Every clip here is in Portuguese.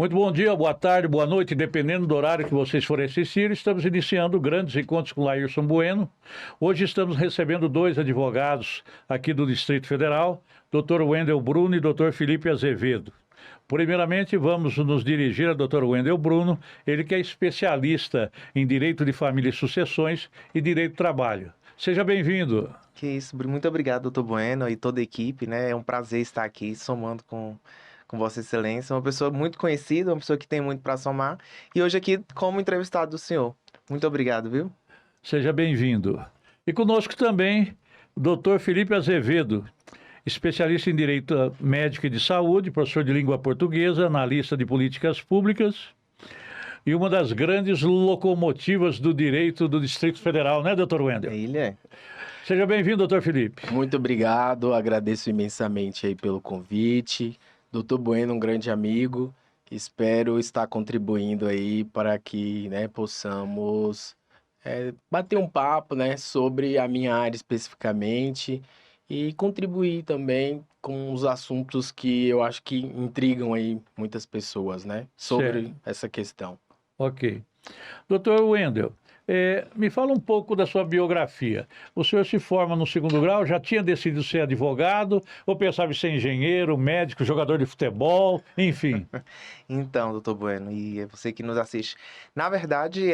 Muito bom dia, boa tarde, boa noite, dependendo do horário que vocês forem assistir. Estamos iniciando grandes encontros com Laírson Bueno. Hoje estamos recebendo dois advogados aqui do Distrito Federal, Dr. Wendel Bruno e Dr. Felipe Azevedo. Primeiramente, vamos nos dirigir ao Dr. Wendel Bruno, ele que é especialista em Direito de Família e Sucessões e Direito do Trabalho. Seja bem-vindo. Que isso, muito obrigado, doutor Bueno e toda a equipe, né? É um prazer estar aqui somando com Vossa Excelência, uma pessoa muito conhecida, uma pessoa que tem muito para somar, e hoje aqui como entrevistado do senhor. Muito obrigado, viu? Seja bem-vindo. E conosco também o Dr. Felipe Azevedo, especialista em Direito Médico e de Saúde, professor de Língua Portuguesa, analista de políticas públicas e uma das grandes locomotivas do direito do Distrito Federal, né, doutor Wendel? Ele é. Seja bem-vindo, doutor Felipe. Muito obrigado, agradeço imensamente aí pelo convite. Doutor Bueno, um grande amigo, espero estar contribuindo aí para que, né, possamos bater um papo, né, sobre a minha área especificamente e contribuir também com os assuntos que eu acho que intrigam aí muitas pessoas, né, sobre essa questão. Ok. Doutor Wendel, me fala um pouco da sua biografia. O senhor se forma no segundo grau, já tinha decidido ser advogado, ou pensava em ser engenheiro, médico, jogador de futebol, enfim? Então, doutor Bueno, e é você que nos assiste. Na verdade,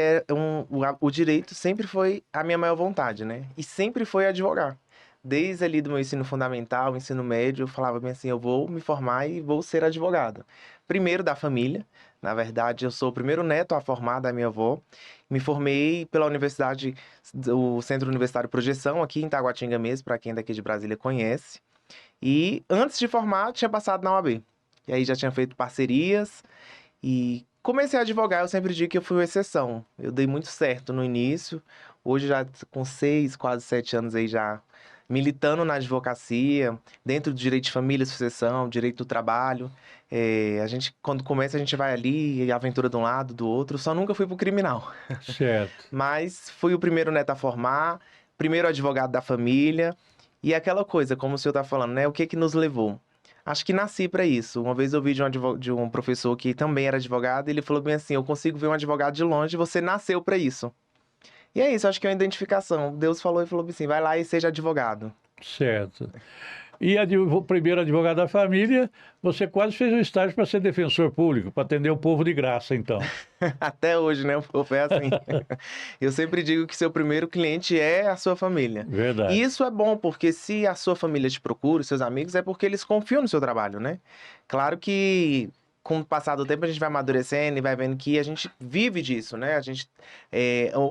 o direito sempre foi a minha maior vontade, né? E sempre foi advogar. Desde ali do meu ensino fundamental, ensino médio, eu falava bem assim, eu vou me formar e vou ser advogado. Primeiro da família, na verdade, eu sou o primeiro neto a formar da minha avó. Me formei pela universidade, o Centro Universitário Projeção, aqui em Taguatinga mesmo, para quem daqui de Brasília conhece. E antes de formar, tinha passado na OAB. E aí já tinha feito parcerias e comecei a advogar. Eu sempre digo que eu fui uma exceção. Eu dei muito certo no início. Hoje já com 6, quase 7 anos aí já militando na advocacia, dentro do direito de família, sucessão, direito do trabalho. A gente, quando começa, a gente vai ali, e aventura de um lado, do outro. Só nunca fui pro criminal. Certo. Mas fui o primeiro neto a formar, primeiro advogado da família. E aquela coisa, como o senhor tá falando, né? O que que nos levou? Acho que nasci para isso. Uma vez eu vi de um professor que também era advogado, e ele falou bem assim, eu consigo ver um advogado de longe, você nasceu para isso. E é isso, acho que é uma identificação. Deus falou e falou assim, vai lá e seja advogado. Certo. E o primeiro advogado da família, você quase fez um estágio para ser defensor público, para atender o povo de graça, então. Até hoje, né? O povo é assim. Eu sempre digo que seu primeiro cliente é a sua família. Verdade. E isso é bom, porque se a sua família te procura, os seus amigos, é porque eles confiam no seu trabalho, né? Claro que com o passar do tempo a gente vai amadurecendo e vai vendo que a gente vive disso, né?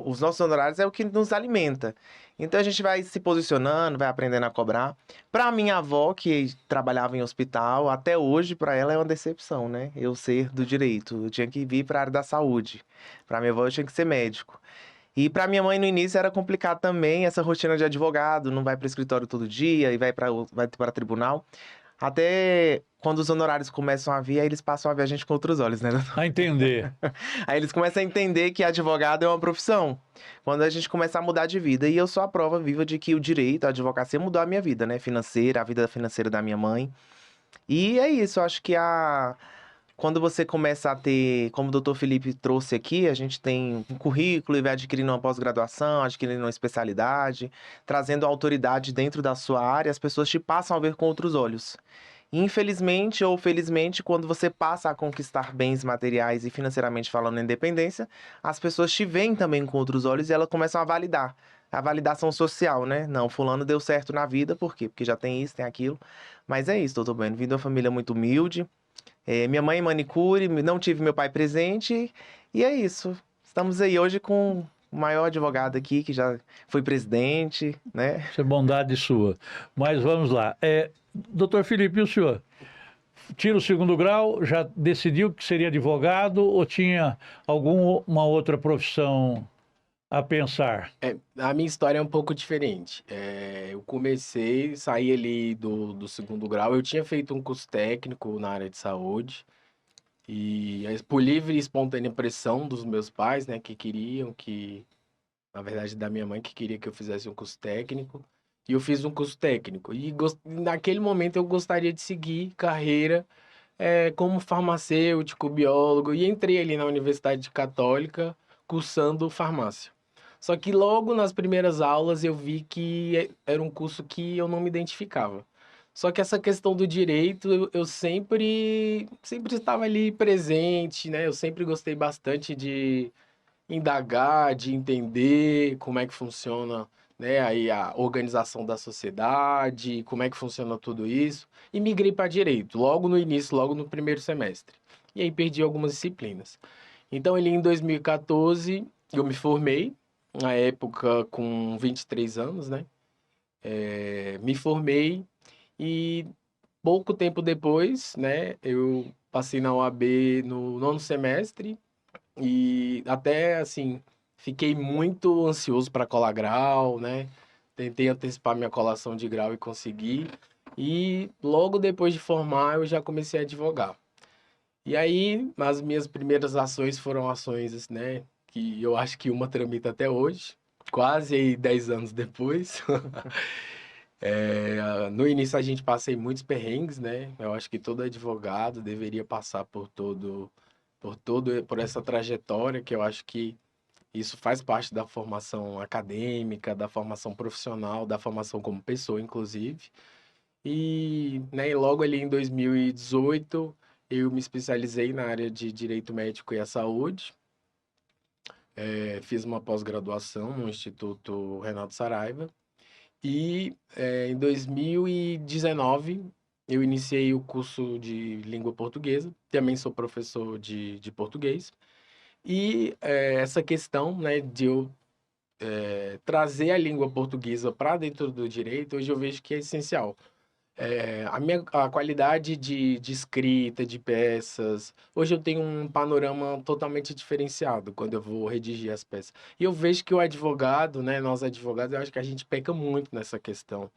Os nossos honorários é o que nos alimenta. Então a gente vai se posicionando, vai aprendendo a cobrar. Para minha avó, que trabalhava em hospital, até hoje para ela é uma decepção, né? Eu ser do direito, eu tinha que vir para a área da saúde. Para minha avó eu tinha que ser médico. E para minha mãe no início era complicado também essa rotina de advogado, não vai para o escritório todo dia e vai para tribunal. Até quando os honorários começam a vir, aí eles passam a ver a gente com outros olhos, né? A entender. Aí eles começam a entender que advogado é uma profissão. Quando a gente começa a mudar de vida. E eu sou a prova viva de que o direito, a advocacia mudou a minha vida, né? Financeira, a vida financeira da minha mãe. E é isso, eu acho que quando você começa a ter, como o doutor Felipe trouxe aqui, a gente tem um currículo e vai adquirindo uma pós-graduação, adquirindo uma especialidade, trazendo autoridade dentro da sua área, as pessoas te passam a ver com outros olhos. Infelizmente ou felizmente, quando você passa a conquistar bens materiais e financeiramente falando independência, as pessoas te veem também com outros olhos e elas começam a validar. A validação social, né? Não, fulano deu certo na vida, por quê? Porque já tem isso, tem aquilo. Mas é isso, doutor Bueno. Vim de uma família muito humilde. Minha mãe é manicure, não tive meu pai presente. E é isso. Estamos aí hoje com o maior advogado aqui, que já foi presidente, né? Isso é bondade sua. Mas vamos lá. Doutor Felipe, e o senhor? Tira o segundo grau, já decidiu que seria advogado ou tinha alguma outra profissão a pensar? A minha história é um pouco diferente. Eu comecei, saí ali do segundo grau, eu tinha feito um curso técnico na área de saúde, e por livre e espontânea pressão dos meus pais, né, na verdade da minha mãe, que queria que eu fizesse um curso técnico, e eu fiz um curso técnico. E naquele momento eu gostaria de seguir carreira como farmacêutico, biólogo, e entrei ali na Universidade Católica cursando farmácia. Só que logo nas primeiras aulas eu vi que era um curso que eu não me identificava. Só que essa questão do direito, eu sempre estava ali presente, né? Eu sempre gostei bastante de indagar, de entender como é que funciona, né, aí a organização da sociedade, como é que funciona tudo isso, e migrei para direito, logo no início, logo no primeiro semestre. E aí perdi algumas disciplinas. Então, ali em 2014, eu me formei, na época com 23 anos, né? Me formei e pouco tempo depois, né, eu passei na OAB no nono semestre e até assim, fiquei muito ansioso para colar grau, né? Tentei antecipar minha colação de grau e consegui. E logo depois de formar, eu já comecei a advogar. E aí, as minhas primeiras ações foram ações, né, que eu acho que uma tramita até hoje, quase aí 10 anos depois. No início a gente passei muitos perrengues, né? Eu acho que todo advogado deveria passar por essa trajetória, que eu acho que isso faz parte da formação acadêmica, da formação profissional, da formação como pessoa, inclusive. E, né, e logo ali em 2018, eu me especializei na área de Direito Médico e a Saúde. Fiz uma pós-graduação no Instituto Renato Saraiva. E em 2019, eu iniciei o curso de língua portuguesa. Também sou professor de português. E essa questão, né, de eu trazer a língua portuguesa para dentro do direito, hoje eu vejo que é essencial. A qualidade de escrita, de peças, hoje eu tenho um panorama totalmente diferenciado quando eu vou redigir as peças. E eu vejo que o advogado, né, nós advogados, eu acho que a gente peca muito nessa questão.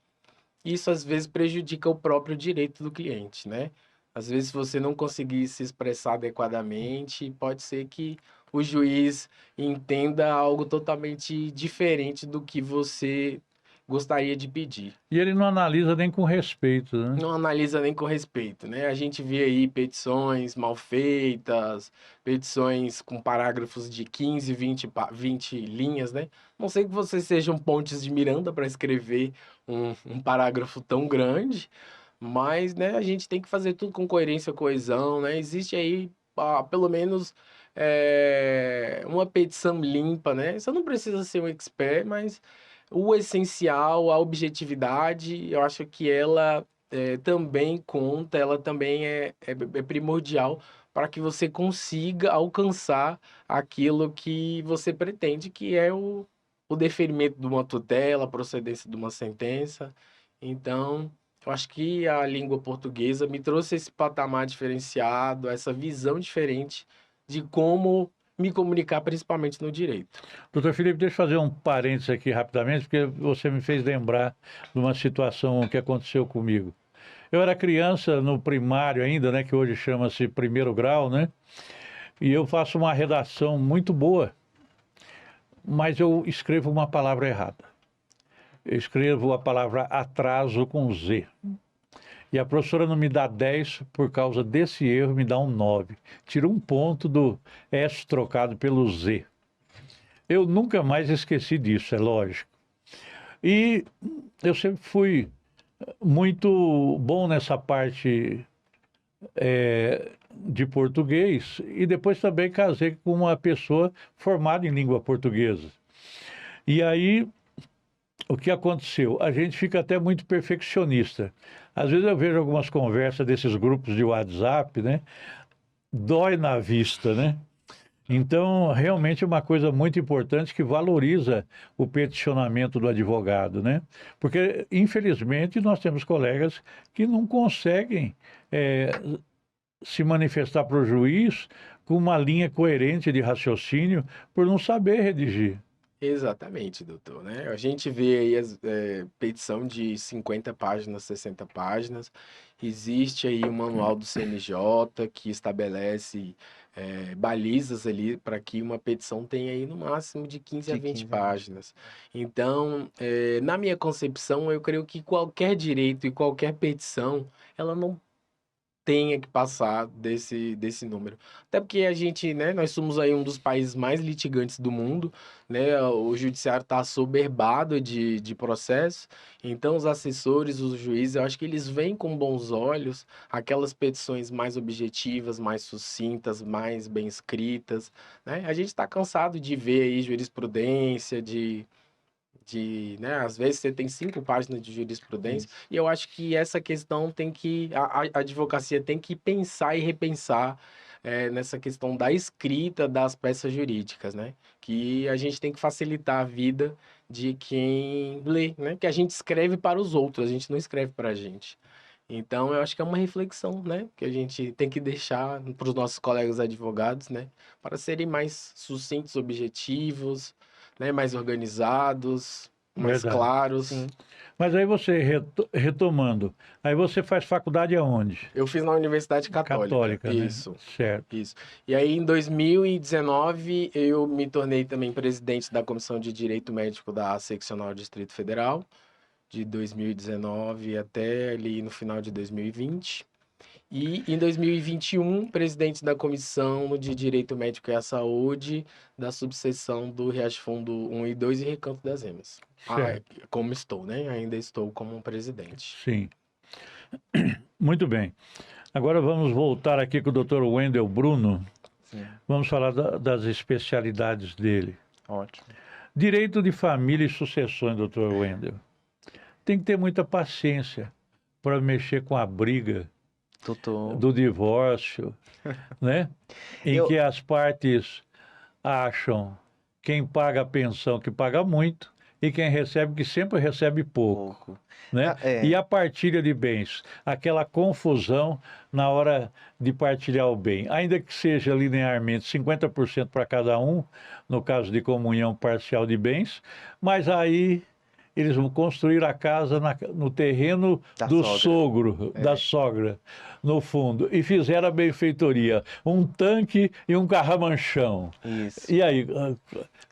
Isso às vezes prejudica o próprio direito do cliente, né? Às vezes, se você não conseguir se expressar adequadamente, pode ser que o juiz entenda algo totalmente diferente do que você gostaria de pedir. E ele não analisa nem com respeito, né? Não analisa nem com respeito, né? A gente vê aí petições mal feitas, petições com parágrafos de 15, 20 linhas, né? Não sei que você seja um Pontes de Miranda para escrever um parágrafo tão grande, mas, né, a gente tem que fazer tudo com coerência, coesão, né? Existe aí, pelo menos, uma petição limpa, né? Você não precisa ser um expert, mas o essencial, a objetividade, eu acho que ela também conta, ela também é primordial para que você consiga alcançar aquilo que você pretende, que é o deferimento de uma tutela, a procedência de uma sentença. Então, eu acho que a língua portuguesa me trouxe esse patamar diferenciado, essa visão diferente de como me comunicar, principalmente no direito. Doutor Felipe, deixa eu fazer um parênteses aqui rapidamente, porque você me fez lembrar de uma situação que aconteceu comigo. Eu era criança no primário ainda, né, que hoje chama-se primeiro grau, né? E eu faço uma redação muito boa, mas eu escrevo uma palavra errada. Eu escrevo a palavra atraso com Z. E a professora não me dá 10 por causa desse erro, me dá um 9. Tira um ponto do S trocado pelo Z. Eu nunca mais esqueci disso, é lógico. E eu sempre fui muito bom nessa parte de português e depois também casei com uma pessoa formada em língua portuguesa. E aí, o que aconteceu? A gente fica até muito perfeccionista. Às vezes eu vejo algumas conversas desses grupos de WhatsApp, né? Dói na vista, né? Então, realmente é uma coisa muito importante que valoriza o peticionamento do advogado, né? Porque, infelizmente, nós temos colegas que não conseguem se manifestar para o juiz com uma linha coerente de raciocínio por não saber redigir. Exatamente, doutor, né? A gente vê aí petição de 50 páginas, 60 páginas. Existe aí o manual do CNJ que estabelece balizas ali para que uma petição tenha aí no máximo de 15 a De 20 15 a 20. páginas. Então, na minha concepção, eu creio que qualquer direito e qualquer petição, ela não tenha que passar desse número. Até porque a gente, né, nós somos aí um dos países mais litigantes do mundo, né, o judiciário está assoberbado de processos, então os assessores, os juízes, eu acho que eles veem com bons olhos aquelas petições mais objetivas, mais sucintas, mais bem escritas, né? A gente está cansado de ver aí jurisprudência, né? Às vezes você tem 5 páginas de jurisprudência, Isso. e eu acho que essa questão tem que, a advocacia tem que pensar e repensar nessa questão da escrita das peças jurídicas, né? Que a gente tem que facilitar a vida de quem lê, né? Que a gente escreve para os outros, a gente não escreve para a gente. Então, eu acho que é uma reflexão, né? Que a gente tem que deixar para os nossos colegas advogados, né? Para serem mais sucintos, objetivos, né? Mais organizados, mais Verdade. claros. Sim. Mas aí você, retomando, aí você faz faculdade aonde? Eu fiz na Universidade Católica. Católica, né? Isso, Certo. isso. E aí, em 2019, eu me tornei também presidente da Comissão de Direito Médico da Seccional Distrito Federal, de 2019 até ali no final de 2020. E em 2021, presidente da Comissão de Direito Médico e à Saúde da subseção do Riacho Fundo 1 e 2 e Recanto das Emas. Certo. Como estou, né? Ainda estou como presidente. Sim. Muito bem. Agora vamos voltar aqui com o Dr. Wendel Bruno. Sim. Vamos falar das especialidades dele. Ótimo. Direito de família e sucessões, Dr. Wendel. Tem que ter muita paciência para mexer com a briga Doutor. do divórcio, né? Em Eu- que as partes acham quem paga a pensão que paga muito e quem recebe que sempre recebe pouco, Pouco. né? Ah, é. E a partilha de bens, aquela confusão na hora de partilhar o bem, ainda que seja linearmente 50% para cada um, no caso de comunhão parcial de bens, mas aí eles vão construir a casa no terreno Da do sogra. sogro, da sogra, no fundo, e fizeram a benfeitoria, um tanque e um carramanchão. Isso. E aí,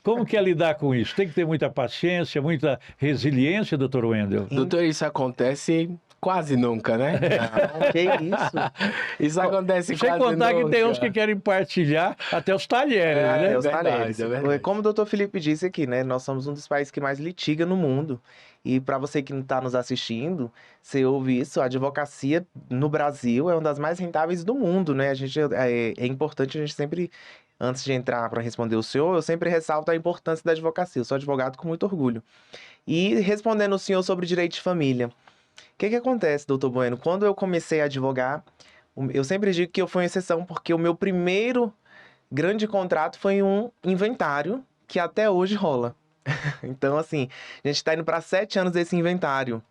como que é lidar com isso? Tem que ter muita paciência, muita resiliência, doutor Wendel? Doutor, isso acontece quase nunca, né? Não, que isso? Isso acontece Sem quase contar que tem uns que nunca. querem partilhar até os talheres, É, né? Os verdade, talheres. é verdade. Como o doutor Felipe disse aqui, né? Nós somos um dos países que mais litiga no mundo. E para você que não está nos assistindo, você ouve isso, a advocacia no Brasil é uma das mais rentáveis do mundo, né? É importante a gente sempre, antes de entrar para responder o senhor, eu sempre ressalto a importância da advocacia. Eu sou advogado com muito orgulho. E respondendo o senhor sobre direito de família. O que acontece, doutor Bueno? Quando eu comecei a advogar, eu sempre digo que eu fui uma exceção, porque o meu primeiro grande contrato foi um inventário que até hoje rola. Então, assim, a gente está indo para 7 anos desse inventário,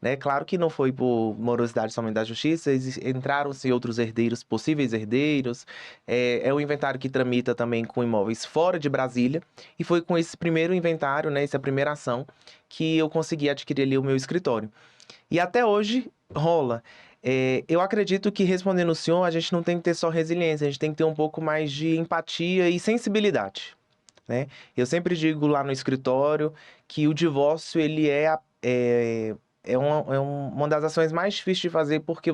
né? Claro que não foi por morosidade somente da justiça, entraram-se outros herdeiros, possíveis herdeiros. É um inventário que tramita também com imóveis fora de Brasília. E foi com esse primeiro inventário, né, essa primeira ação, que eu consegui adquirir ali o meu escritório. E até hoje rola. Eu acredito que, respondendo o senhor, a gente não tem que ter só resiliência, a gente tem que ter um pouco mais de empatia e sensibilidade, né? Eu sempre digo lá no escritório que o divórcio, ele uma das ações mais difíceis de fazer, porque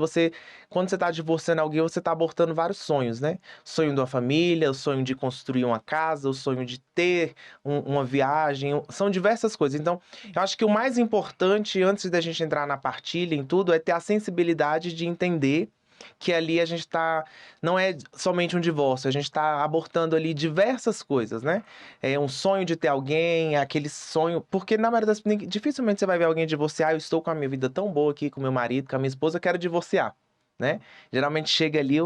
quando você está divorciando alguém, você está abortando vários sonhos, né? Sonho de uma família, o sonho de construir uma casa, o sonho de ter uma viagem, são diversas coisas. Então, eu acho que o mais importante, antes da gente entrar na partilha, em tudo, é ter a sensibilidade de entender que ali a gente não é somente um divórcio, a gente está abortando ali diversas coisas, né? É um sonho de ter alguém, aquele sonho, porque na maioria dificilmente você vai ver alguém divorciar, eu estou com a minha vida tão boa aqui com meu marido, com a minha esposa, eu quero divorciar, né? Geralmente chega ali,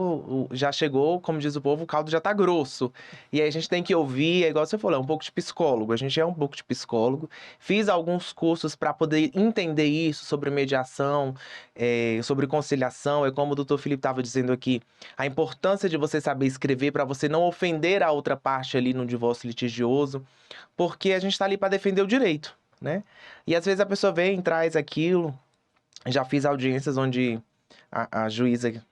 já chegou, como diz o povo, o caldo já tá grosso. E aí a gente tem que ouvir, é igual você falou, é um pouco de psicólogo. A gente é um pouco de psicólogo. Fiz alguns cursos para poder entender isso, sobre mediação, sobre conciliação. É como o doutor Felipe estava dizendo aqui, a importância de você saber escrever para você não ofender a outra parte ali no divórcio litigioso, porque a gente está ali para defender o direito, né? E às vezes a pessoa vem e traz aquilo. Já fiz audiências onde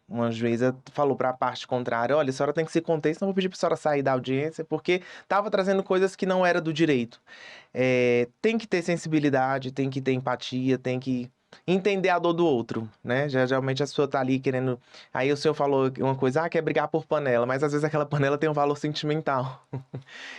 uma juíza falou para a parte contrária: olha, a senhora tem que se conter, senão eu vou pedir para a senhora sair da audiência, porque estava trazendo coisas que não era do direito. Tem que ter sensibilidade, tem que ter empatia, tem que entender a dor do outro, né? Geralmente a pessoa tá ali querendo... Aí o senhor falou uma coisa, quer brigar por panela, mas às vezes aquela panela tem um valor sentimental.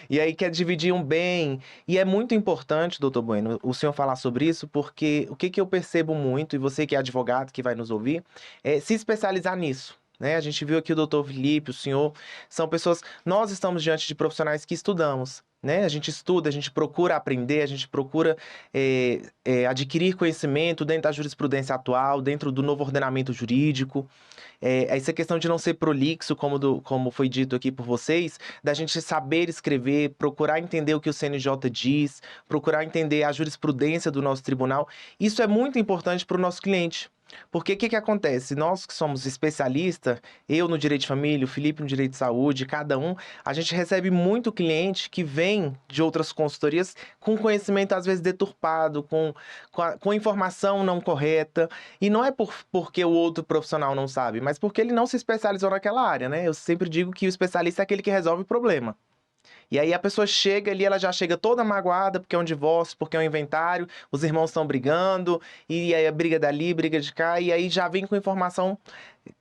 E aí quer dividir um bem. E é muito importante, doutor Bueno, o senhor falar sobre isso, porque o que eu percebo muito, e você que é advogado, que vai nos ouvir, é se especializar nisso. Né? A gente viu aqui o doutor Felipe, o senhor, são pessoas... Nós estamos diante de profissionais que estudamos, né? A gente estuda, a gente procura aprender, a gente procura adquirir conhecimento dentro da jurisprudência atual, dentro do novo ordenamento jurídico. Essa questão de não ser prolixo, como foi dito aqui por vocês, da gente saber escrever, procurar entender o que o CNJ diz, procurar entender a jurisprudência do nosso tribunal. Isso é muito importante para o nosso cliente. Porque o que acontece? Nós que somos especialistas, eu no direito de família, o Felipe no direito de saúde, cada um, a gente recebe muito cliente que vem de outras consultorias com conhecimento às vezes deturpado, com informação não correta. E não é porque o outro profissional não sabe, mas porque ele não se especializou naquela área, né? Eu sempre digo que o especialista é aquele que resolve o problema. E aí a pessoa chega ali, ela já chega toda magoada, porque é um divórcio, porque é um inventário, os irmãos estão brigando, e aí a briga dali, briga de cá, e aí já vem com informação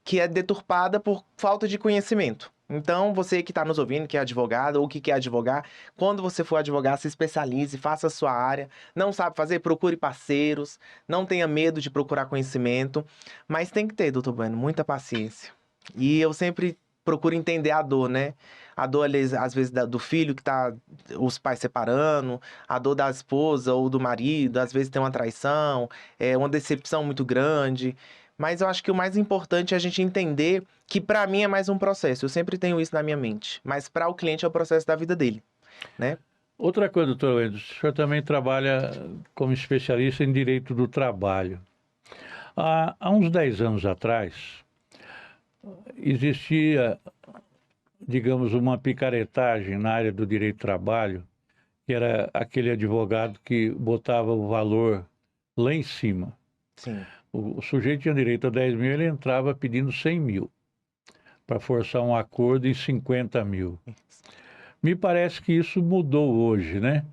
que é deturpada por falta de conhecimento. Então, você que está nos ouvindo, que é advogado ou que quer advogar, quando você for advogar, se especialize, faça a sua área. Não sabe fazer? Procure parceiros, não tenha medo de procurar conhecimento, mas tem que ter, doutor Bueno, muita paciência. E eu sempre procuro entender a dor, né? A dor, às vezes, do filho que tá os pais separando, a dor da esposa ou do marido, às vezes tem uma traição, uma decepção muito grande. Mas eu acho que o mais importante é a gente entender que para mim é mais um processo. Eu sempre tenho isso na minha mente. Mas para o cliente é o processo da vida dele, né? Outra coisa, doutor Wendel, o senhor também trabalha como especialista em direito do trabalho. Há uns 10 anos atrás, existia, digamos, uma picaretagem na área do direito do trabalho, que era aquele advogado que botava o valor lá em cima. Sim. O sujeito tinha direito a 10 mil, ele entrava pedindo 100 mil, para forçar um acordo em 50 mil. Me parece que isso mudou hoje, né?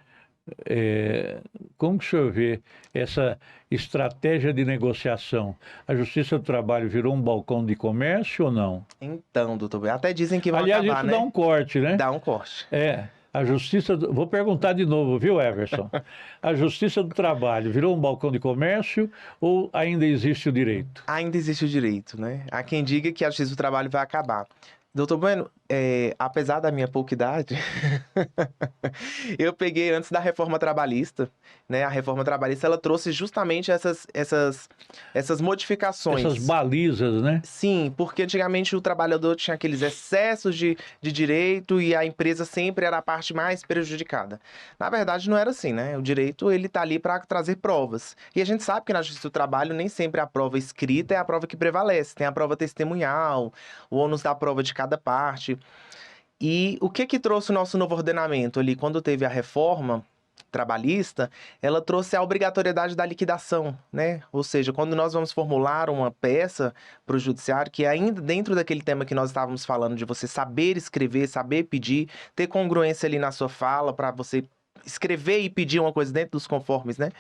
Como que o senhor vê essa estratégia de negociação? A Justiça do Trabalho virou um balcão de comércio ou não? Então, doutor, até dizem que vai Aliás, acabar, isso né? dá um corte, né? Dá um corte. A Justiça... Vou perguntar de novo, viu, Everson? A Justiça do Trabalho virou um balcão de comércio ou ainda existe o direito? Ainda existe o direito, né? Há quem diga que a Justiça do Trabalho vai acabar. Doutor Bueno, apesar da minha pouca idade, eu peguei antes da reforma trabalhista, né? A reforma trabalhista, ela trouxe justamente essas modificações. Essas balizas, né? Sim, porque antigamente o trabalhador tinha aqueles excessos de direito e a empresa sempre era a parte mais prejudicada. Na verdade, não era assim, né? O direito, ele tá ali para trazer provas. E a gente sabe que na Justiça do Trabalho nem sempre a prova escrita é a prova que prevalece. Tem a prova testemunhal, o ônus da prova de cada parte. E o que trouxe o nosso novo ordenamento ali? Quando teve a reforma trabalhista, ela trouxe a obrigatoriedade da liquidação, né? Ou seja, quando nós vamos formular uma peça para o judiciário, que ainda dentro daquele tema que nós estávamos falando, de você saber escrever, saber pedir, ter congruência ali na sua fala para você escrever e pedir uma coisa dentro dos conformes, né?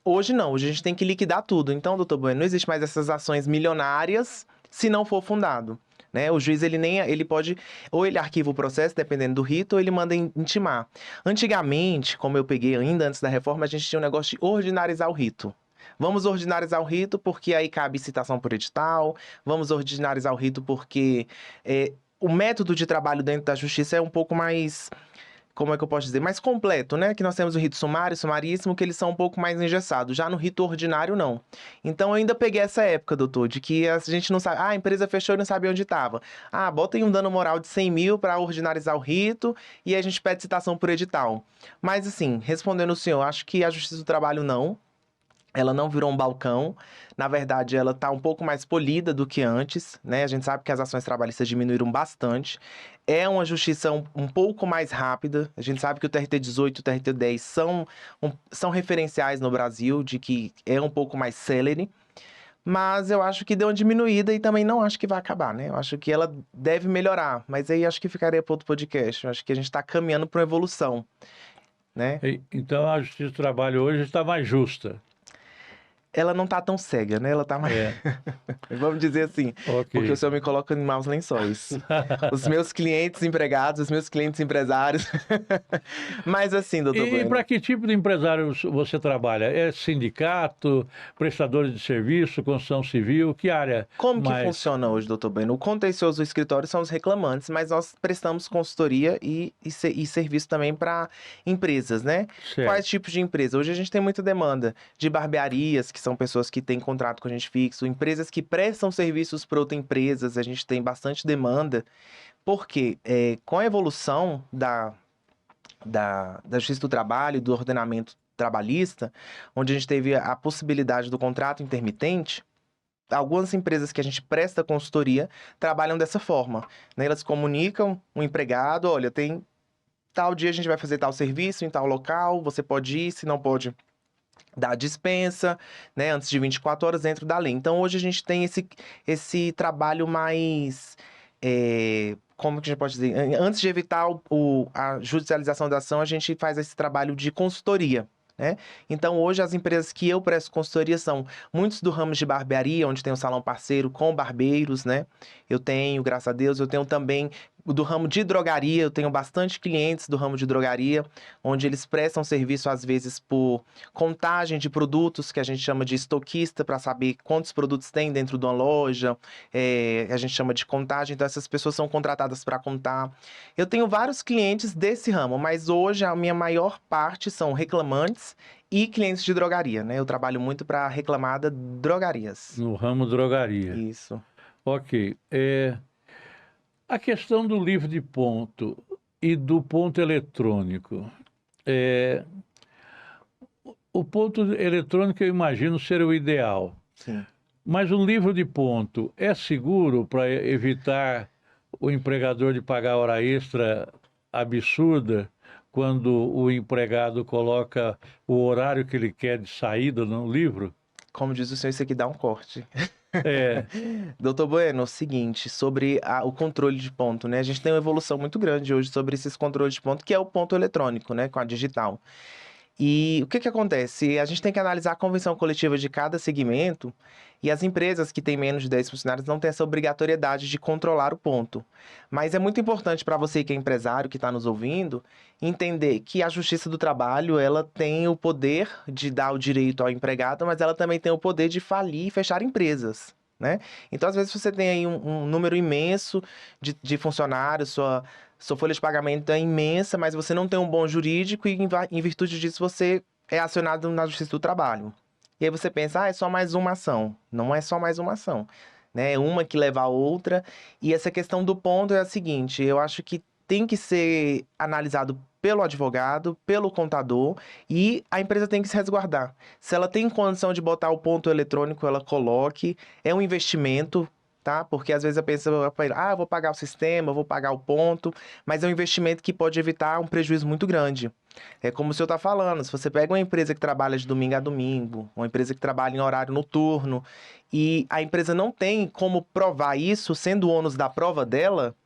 Hoje não, hoje a gente tem que liquidar tudo. Então, doutor Bueno, não existe mais essas ações milionárias se não for fundado. Né? O juiz, ele pode, ou ele arquiva o processo, dependendo do rito, ou ele manda intimar. Antigamente, como eu peguei ainda antes da reforma, a gente tinha um negócio de ordinarizar o rito. Vamos ordinarizar o rito porque aí cabe citação por edital, vamos ordinarizar o rito porque o método de trabalho dentro da justiça é um pouco mais... Como é que eu posso dizer? Mais completo, né? Que nós temos o rito sumário, sumaríssimo, que eles são um pouco mais engessados. Já no rito ordinário, não. Então, eu ainda peguei essa época, doutor, de que a gente não sabe... a empresa fechou e não sabia onde estava. Bota aí um dano moral de 100 mil para ordinarizar o rito e a gente pede citação por edital. Mas, assim, respondendo o senhor, acho que a Justiça do Trabalho não. Ela não virou um balcão. Na verdade, ela está um pouco mais polida do que antes, né? A gente sabe que as ações trabalhistas diminuíram bastante. É uma justiça um pouco mais rápida. A gente sabe que o TRT-18 e o TRT-10 são referenciais no Brasil, de que é um pouco mais célere. Mas eu acho que deu uma diminuída e também não acho que vai acabar, né? Eu acho que ela deve melhorar. Mas aí acho que ficaria para outro podcast. Eu acho que a gente está caminhando para uma evolução, né? Então, a Justiça do Trabalho hoje está mais justa. ela não tá tão cega, né? Ela tá mais, É, vamos dizer assim, porque ok. o senhor me coloca em maus lençóis. Os meus clientes empregados, os meus clientes empresários. Mas assim, doutor E Bueno, para que tipo de empresário você trabalha? É sindicato, prestadores de serviço, construção civil? Que área como que mais? funciona hoje, doutor Bueno? O contencioso do escritório são os reclamantes, mas nós prestamos consultoria e serviço também para empresas, né? Quais Certo. tipos de empresa? Hoje a gente tem muita demanda de barbearias, que são pessoas que têm contrato com a gente fixo, empresas que prestam serviços para outras empresas, a gente tem bastante demanda, porque com a evolução da Justiça do Trabalho, do ordenamento trabalhista, onde a gente teve a possibilidade do contrato intermitente, algumas empresas que a gente presta consultoria trabalham dessa forma, né? Elas comunicam o empregado, olha, tem tal dia a gente vai fazer tal serviço em tal local, você pode ir, se não pode dar dispensa, né? Antes de 24 horas dentro da lei. Então hoje a gente tem esse trabalho mais como que a gente pode dizer? Antes de evitar a judicialização da ação, a gente faz esse trabalho de consultoria, né? Então, hoje, as empresas que eu presto consultoria são muitos do ramo de barbearia, onde tem um salão parceiro com barbeiros, né? Eu tenho, graças a Deus, eu tenho também do ramo de drogaria, eu tenho bastante clientes do ramo de drogaria, onde eles prestam serviço, às vezes, por contagem de produtos, que a gente chama de estoquista, para saber quantos produtos tem dentro de uma loja, a gente chama de contagem, então essas pessoas são contratadas para contar. Eu tenho vários clientes desse ramo, mas hoje a minha maior parte são reclamantes e clientes de drogaria, né? Eu trabalho muito para reclamada drogarias. No ramo drogaria. Isso. Ok. A questão do livro de ponto e do ponto eletrônico. É, o ponto eletrônico eu imagino ser o ideal. Sim. Mas o livro de ponto é seguro para evitar o empregador de pagar hora extra absurda quando o empregado coloca o horário que ele quer de saída no livro? Como diz o senhor, isso aqui dá um corte. É, Doutor Bueno, é o seguinte, sobre o controle de ponto, né? A gente tem uma evolução muito grande hoje sobre esses controles de ponto, que é o ponto eletrônico, né? Com a digital. E o que que acontece? A gente tem que analisar a convenção coletiva de cada segmento e as empresas que têm menos de 10 funcionários não têm essa obrigatoriedade de controlar o ponto. Mas é muito importante para você que é empresário, que está nos ouvindo, entender que a Justiça do Trabalho, ela tem o poder de dar o direito ao empregado, mas ela também tem o poder de falir e fechar empresas, né? Então, às vezes, você tem aí um número imenso de funcionários, sua folha de pagamento é imensa, mas você não tem um bom jurídico e, em virtude disso, você é acionado na Justiça do Trabalho. E aí você pensa, é só mais uma ação. Não é só mais uma ação, né? É uma que leva a outra. E essa questão do ponto é a seguinte, eu acho que tem que ser analisado pelo advogado, pelo contador, e a empresa tem que se resguardar. Se ela tem condição de botar o ponto eletrônico, ela coloque. É um investimento, tá? Porque às vezes a pessoa fala, eu vou pagar o sistema, eu vou pagar o ponto, mas é um investimento que pode evitar um prejuízo muito grande. É como o senhor está falando, se você pega uma empresa que trabalha de domingo a domingo, uma empresa que trabalha em horário noturno, e a empresa não tem como provar isso, sendo o ônus da prova dela,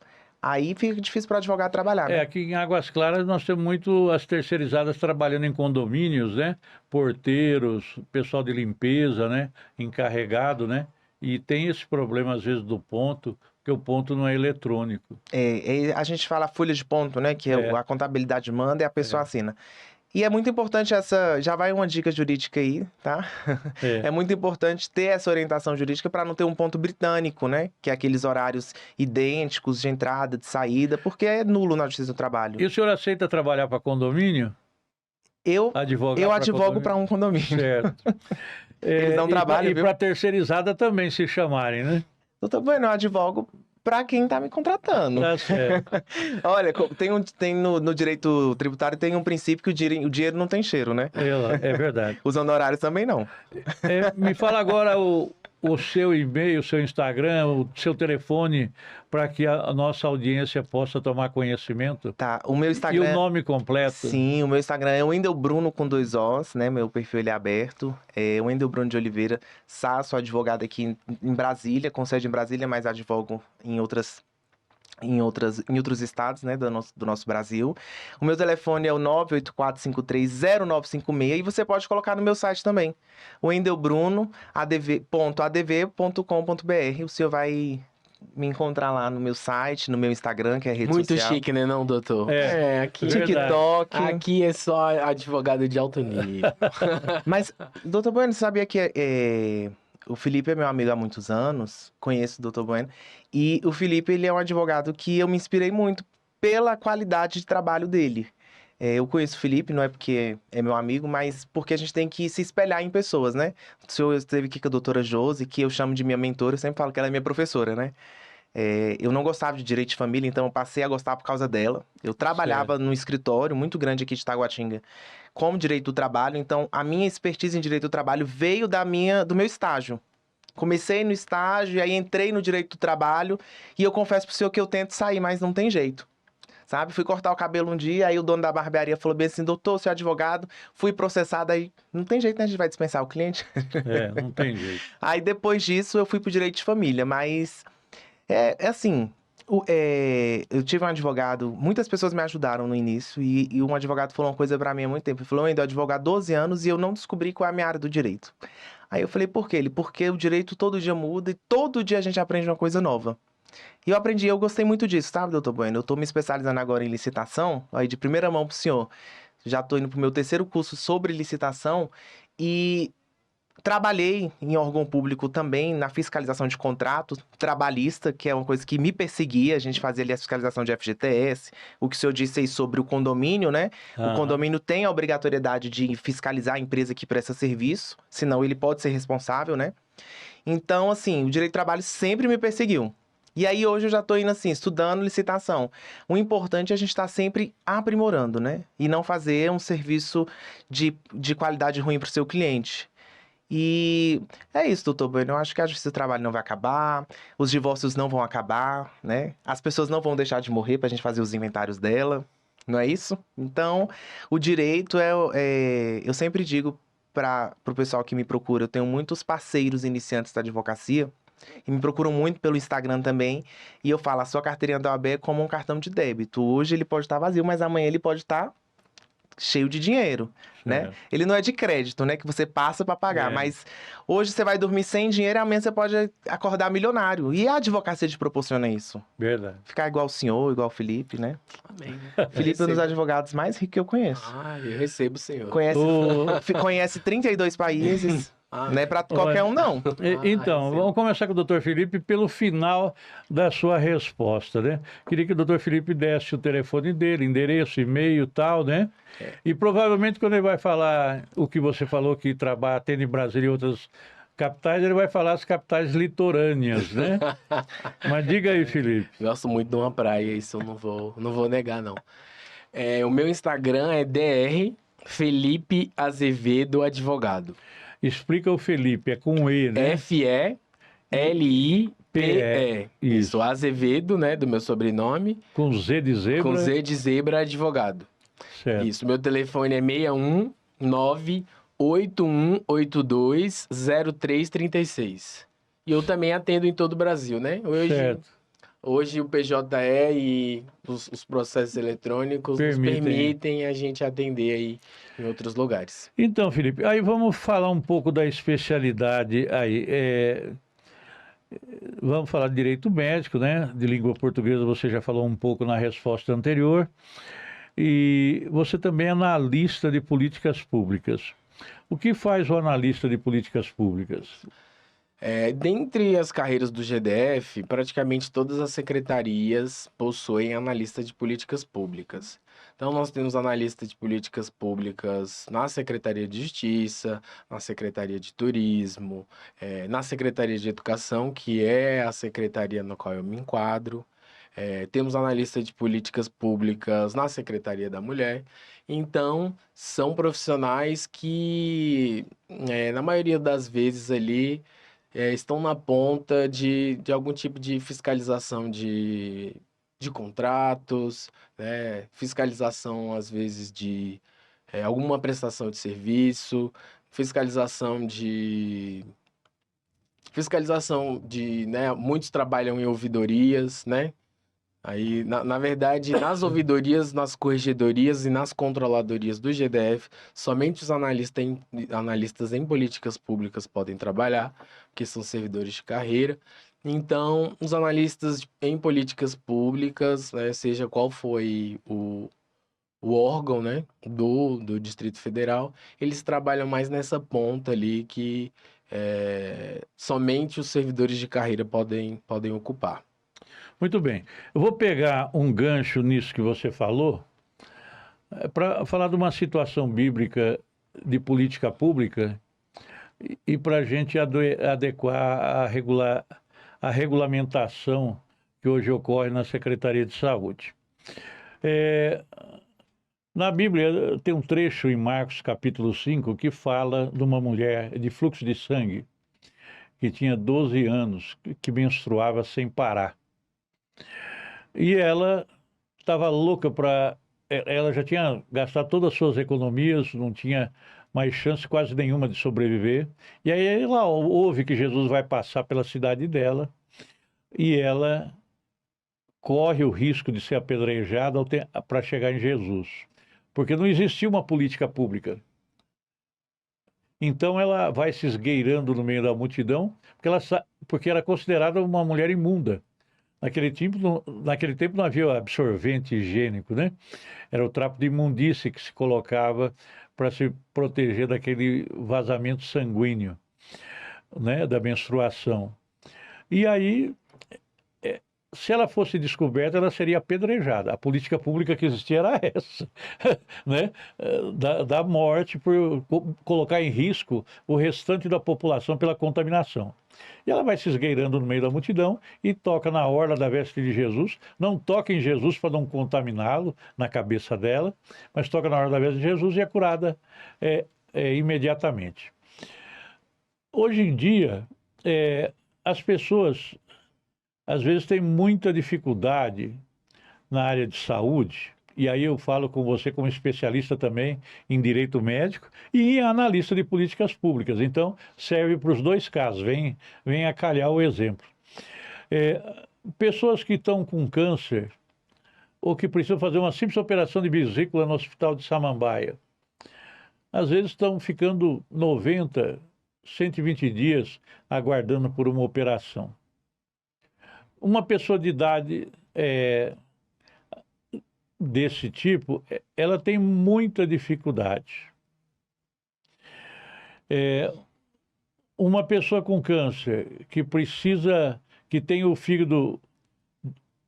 aí fica difícil para o advogado trabalhar, né? aqui em Águas Claras nós temos muito as terceirizadas trabalhando em condomínios, né? Porteiros, pessoal de limpeza, né? Encarregado, né? E tem esse problema às vezes do ponto, porque o ponto não é eletrônico. A gente fala folha de ponto, né? Que É. a contabilidade manda e a pessoa assina. E é muito importante já vai uma dica jurídica aí, tá? É. É muito importante ter essa orientação jurídica para não ter um ponto britânico, né? Que é aqueles horários idênticos de entrada, de saída, porque é nulo na Justiça do Trabalho. E o senhor aceita trabalhar para condomínio? Eu Advogar eu pra advogo condomínio? para um condomínio. Certo. Eles dão trabalho, e viu? para terceirizada também se chamarem, né? Doutor Bueno, eu advogo para quem tá me contratando. Tá certo. Olha, tem no direito tributário tem um princípio que o dinheiro não tem cheiro, né? É verdade. Os honorários também não. Me fala agora o seu e-mail, o seu Instagram, o seu telefone, para que a nossa audiência possa tomar conhecimento. Tá, o meu E Instagram... o nome completo? Sim, o meu Instagram é Wendel Bruno com 2 Os, né? Meu perfil ele é aberto. É Wendel Bruno de Oliveira Sá, sou advogado aqui em Brasília, com sede em Brasília, mas advogo em outras em outros estados, né, do nosso Brasil. O meu telefone é o 984530956 e você pode colocar no meu site também, wendelbruno.adv.com.br. O senhor vai me encontrar lá no meu site, no meu Instagram, que é rede Muito social. chique, né, não, doutor? Aqui, Verdade. TikTok. aqui é só advogado de alto nível. Mas, doutor Bueno, sabia que o Felipe é meu amigo há muitos anos, conheço o doutor Bueno, e o Felipe, ele é um advogado que eu me inspirei muito pela qualidade de trabalho dele. Eu conheço o Felipe, não é porque é meu amigo, mas porque a gente tem que se espelhar em pessoas, né? O senhor esteve aqui com a doutora Josi, que eu chamo de minha mentora, eu sempre falo que ela é minha professora, né? Eu não gostava de direito de família, então eu passei a gostar por causa dela. Eu trabalhava num escritório muito grande aqui de Taguatinga como direito do trabalho, então a minha expertise em direito do trabalho veio do meu estágio. Comecei no estágio e aí entrei no direito do trabalho e eu confesso pro senhor que eu tento sair, mas não tem jeito. Sabe? Fui cortar o cabelo um dia, aí o dono da barbearia falou bem assim, doutor, você é advogado, fui processado, aí não tem jeito, né? A gente vai dispensar o cliente. Não tem jeito. Aí depois disso eu fui pro direito de família, mas é assim, eu tive um advogado, muitas pessoas me ajudaram no início, e um advogado falou uma coisa pra mim há muito tempo. Ele falou, eu ainda advogado há 12 anos e eu não descobri qual é a minha área do direito. Aí eu falei, por quê? Ele, porque o direito todo dia muda e todo dia a gente aprende uma coisa nova. E eu aprendi, eu gostei muito disso, sabe, doutor Bueno? Eu tô me especializando agora em licitação, aí de primeira mão pro senhor. Já tô indo pro meu terceiro curso sobre licitação e trabalhei em órgão público também na fiscalização de contrato trabalhista, que é uma coisa que me perseguia. A gente fazia ali a fiscalização de FGTS, o que o senhor disse aí sobre o condomínio, né? O Aham. condomínio tem a obrigatoriedade de fiscalizar a empresa que presta serviço, senão ele pode ser responsável, né? Então, assim, o direito do trabalho sempre me perseguiu. E aí hoje eu já tô indo assim, estudando licitação. O importante é a gente estar sempre aprimorando, né? E não fazer um serviço de qualidade ruim para o seu cliente. E é isso, doutor Bueno. Eu acho que a justiça do trabalho não vai acabar, os divórcios não vão acabar, né? As pessoas não vão deixar de morrer pra gente fazer os inventários dela, não é isso? Então, o direito eu sempre digo para o pessoal que me procura, eu tenho muitos parceiros iniciantes da advocacia e me procuram muito pelo Instagram também, e eu falo, a sua carteirinha da OAB é como um cartão de débito. Hoje ele pode estar vazio, mas amanhã ele pode estar cheio de dinheiro, né? Certo. Ele não é de crédito, né? Que você passa para pagar, É. mas hoje você vai dormir sem dinheiro e amanhã você pode acordar milionário. E a advocacia te proporciona isso. Verdade. Ficar igual o senhor, igual o Felipe, né? Amém. Felipe é um dos advogados mais ricos que eu conheço. Eu recebo, senhor. Conhece 32 países, não é para qualquer um, não. Então, recebo. vamos começar com o doutor Felipe pelo final da sua resposta, né? Queria que o doutor Felipe desse o telefone dele, endereço, e-mail e tal, né? E provavelmente quando ele vai falar o que você falou, que trabalha, atende em Brasília e outras capitais, ele vai falar as capitais litorâneas, né? Mas diga aí, Felipe. Gosto muito de uma praia, isso eu não vou negar, não. O meu Instagram é Dr. Felipe Azevedo Advogado. Explica o Felipe, é com E, né? F-E-L-I-P-E. Isso. Isso, Azevedo, né, do meu sobrenome, Com Z de zebra. com Z de zebra advogado. Certo. Isso, meu telefone é 619-8182-0336. E eu também atendo em todo o Brasil, né? Certo. Hoje o PJE e os processos eletrônicos nos permitem a gente atender aí em outros lugares. Então, Felipe, aí vamos falar um pouco da especialidade aí. Vamos falar de direito médico, né? De língua portuguesa você já falou um pouco na resposta anterior. E você também é analista de políticas públicas. O que faz o analista de políticas públicas? Dentre as carreiras do GDF, praticamente todas as secretarias possuem analista de políticas públicas. Então, nós temos analista de políticas públicas na Secretaria de Justiça, na Secretaria de Turismo, na Secretaria de Educação, que é a secretaria na qual eu me enquadro. Temos analista de políticas públicas na Secretaria da Mulher. Então, são profissionais que, na maioria das vezes ali, estão na ponta de algum tipo de fiscalização de contratos, né? Fiscalização, às vezes, de alguma prestação de serviço, fiscalização de, né? Muitos trabalham em ouvidorias, né? Aí, na verdade, nas ouvidorias, nas corregedorias e nas controladorias do GDF, somente os analistas em políticas públicas podem trabalhar, porque são servidores de carreira. Então, os analistas em políticas públicas, né, seja qual foi o órgão, né, do Distrito Federal, eles trabalham mais nessa ponta ali que somente os servidores de carreira podem ocupar. Muito bem. Eu vou pegar um gancho nisso que você falou, para falar de uma situação bíblica de política pública e para a gente adequar a regulamentação que hoje ocorre na Secretaria de Saúde. É, na Bíblia tem um trecho em Marcos capítulo 5 que fala de uma mulher de fluxo de sangue que tinha 12 anos, que menstruava sem parar. E ela estava louca para. Ela já tinha gastado todas as suas economias, não tinha mais chance quase nenhuma de sobreviver. E aí ela ouve que Jesus vai passar pela cidade dela e ela corre o risco de ser apedrejada para chegar em Jesus. Porque não existia uma política pública. Então ela vai se esgueirando no meio da multidão, porque era considerada uma mulher imunda. Naquele tempo não havia absorvente higiênico, né? Era o trapo de imundície que se colocava para se proteger daquele vazamento sanguíneo, né? Da menstruação. E aí, se ela fosse descoberta, ela seria apedrejada. A política pública que existia era essa, né? Da morte por colocar em risco o restante da população pela contaminação. E ela vai se esgueirando no meio da multidão e toca na orla da veste de Jesus. Não toca em Jesus para não contaminá-lo na cabeça dela, mas toca na orla da veste de Jesus e é curada imediatamente. Hoje em dia, as pessoas às vezes têm muita dificuldade na área de saúde, e aí eu falo com você como especialista também em direito médico e em analista de políticas públicas. Então, serve para os dois casos, vem a calhar o exemplo. Pessoas que estão com câncer ou que precisam fazer uma simples operação de vesícula no Hospital de Samambaia, às vezes estão ficando 90, 120 dias aguardando por uma operação. Uma pessoa de idade desse tipo, ela tem muita dificuldade. Uma pessoa com câncer que tem o fígado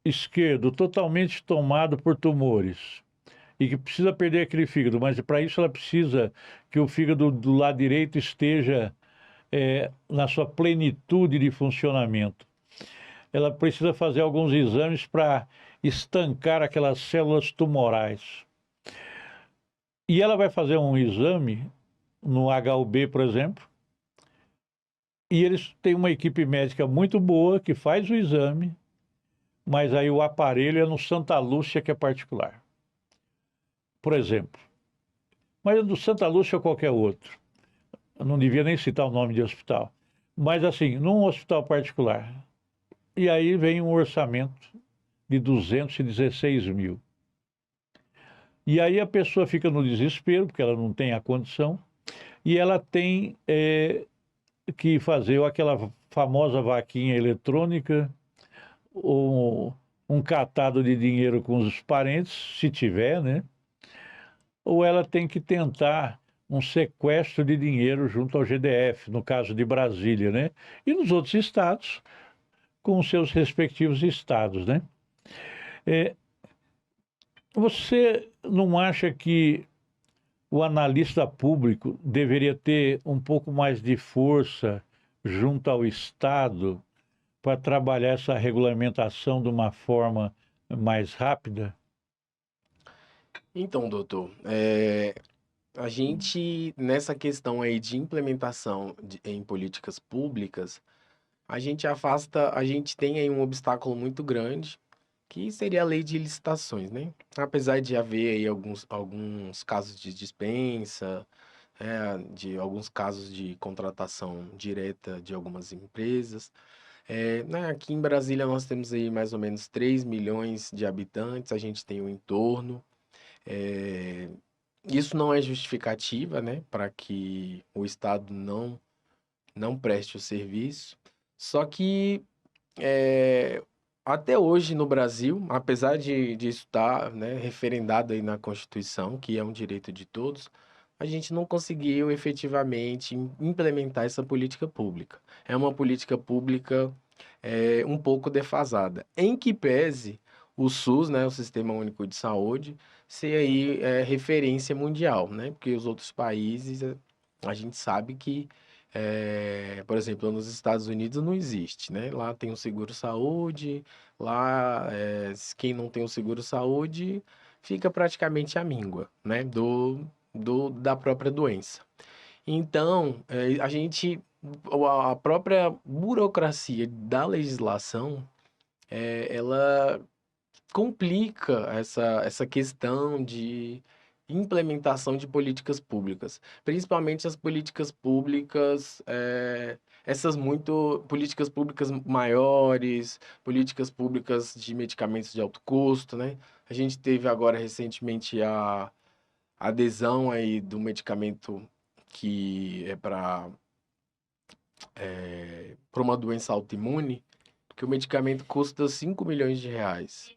esquerdo totalmente tomado por tumores e que precisa perder aquele fígado, mas para isso ela precisa que o fígado do lado direito esteja na sua plenitude de funcionamento. Ela precisa fazer alguns exames para estancar aquelas células tumorais. E ela vai fazer um exame no HUB, por exemplo, e eles têm uma equipe médica muito boa que faz o exame, mas aí o aparelho é no Santa Lúcia, que é particular. Por exemplo. Mas do Santa Lúcia ou qualquer outro. Eu não devia nem citar o nome de hospital. Mas assim, num hospital particular. E aí vem um orçamento de 216 mil. E aí a pessoa fica no desespero, porque ela não tem a condição, e ela tem que fazer aquela famosa vaquinha eletrônica, ou um catado de dinheiro com os parentes, se tiver, né? Ou ela tem que tentar um sequestro de dinheiro junto ao GDF, no caso de Brasília, né? E nos outros estados, com os seus respectivos estados, né? Você não acha que o analista público deveria ter um pouco mais de força junto ao Estado para trabalhar essa regulamentação de uma forma mais rápida? Então, doutor, a gente, nessa questão aí de implementação em políticas públicas, a gente tem aí um obstáculo muito grande, que seria a lei de licitações, né? Apesar de haver aí alguns casos de dispensa, de alguns casos de contratação direta de algumas empresas, Né, aqui em Brasília nós temos aí mais ou menos 3 milhões de habitantes, a gente tem o entorno. É, isso não é justificativa, né, para que o Estado não preste o serviço. Só que é, até hoje no Brasil, apesar de isso estar, né, referendado aí na Constituição, que é um direito de todos, a gente não conseguiu efetivamente implementar essa política pública. É uma política pública um pouco defasada, em que pese o SUS, né, o Sistema Único de Saúde, ser aí referência mundial, né? Porque os outros países, a gente sabe que por exemplo, nos Estados Unidos não existe, né? Lá tem o seguro-saúde, lá quem não tem o seguro-saúde fica praticamente à míngua, né? Da própria doença. Então, a própria burocracia da legislação, ela complica essa questão de implementação de políticas públicas, principalmente as políticas públicas, políticas públicas maiores, políticas públicas de medicamentos de alto custo, né? A gente teve agora recentemente a adesão aí do medicamento que é para uma doença autoimune, que o medicamento custa 5 milhões de reais.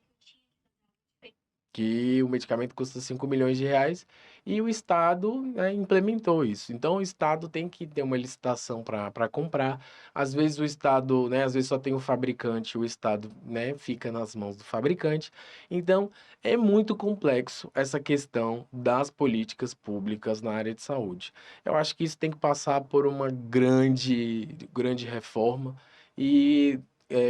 Que o medicamento custa 5 milhões de reais e o Estado, né, implementou isso. Então, o Estado tem que ter uma licitação para comprar. Às vezes o Estado, né, às vezes só tem o fabricante, o Estado, né, fica nas mãos do fabricante. Então, é muito complexo essa questão das políticas públicas na área de saúde. Eu acho que isso tem que passar por uma grande reforma e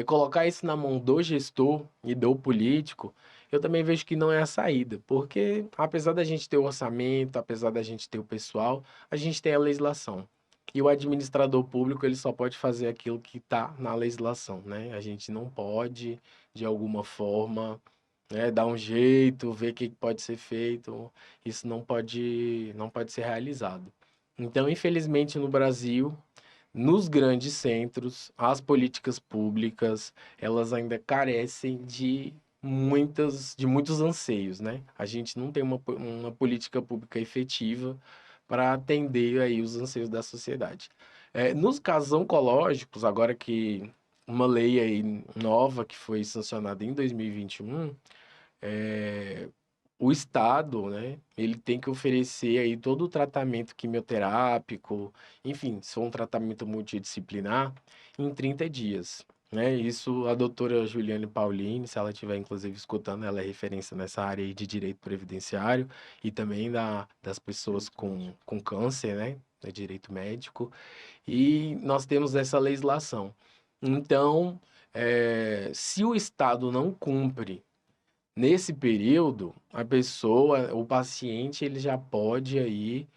colocar isso na mão do gestor e do político, eu também vejo que não é a saída, porque apesar da gente ter o orçamento, apesar da gente ter o pessoal, a gente tem a legislação. E o administrador público, ele só pode fazer aquilo que está na legislação, né? A gente não pode, de alguma forma, dar um jeito, ver o que pode ser feito. Isso não pode ser realizado. Então, infelizmente, no Brasil, nos grandes centros, as políticas públicas, elas ainda carecem de muitos anseios, né? A gente não tem uma política pública efetiva para atender aí os anseios da sociedade. Nos casos oncológicos, agora que uma lei aí nova que foi sancionada em 2021, é, o Estado, né, ele tem que oferecer aí todo o tratamento quimioterápico, enfim, se for um tratamento multidisciplinar, em 30 dias. Né? Isso a doutora Juliane Paulini, se ela estiver inclusive escutando, ela é referência nessa área aí de direito previdenciário e também das pessoas com câncer, né? É direito médico. E nós temos essa legislação. Então, se o Estado não cumpre nesse período, a pessoa, o paciente, ele já pode aí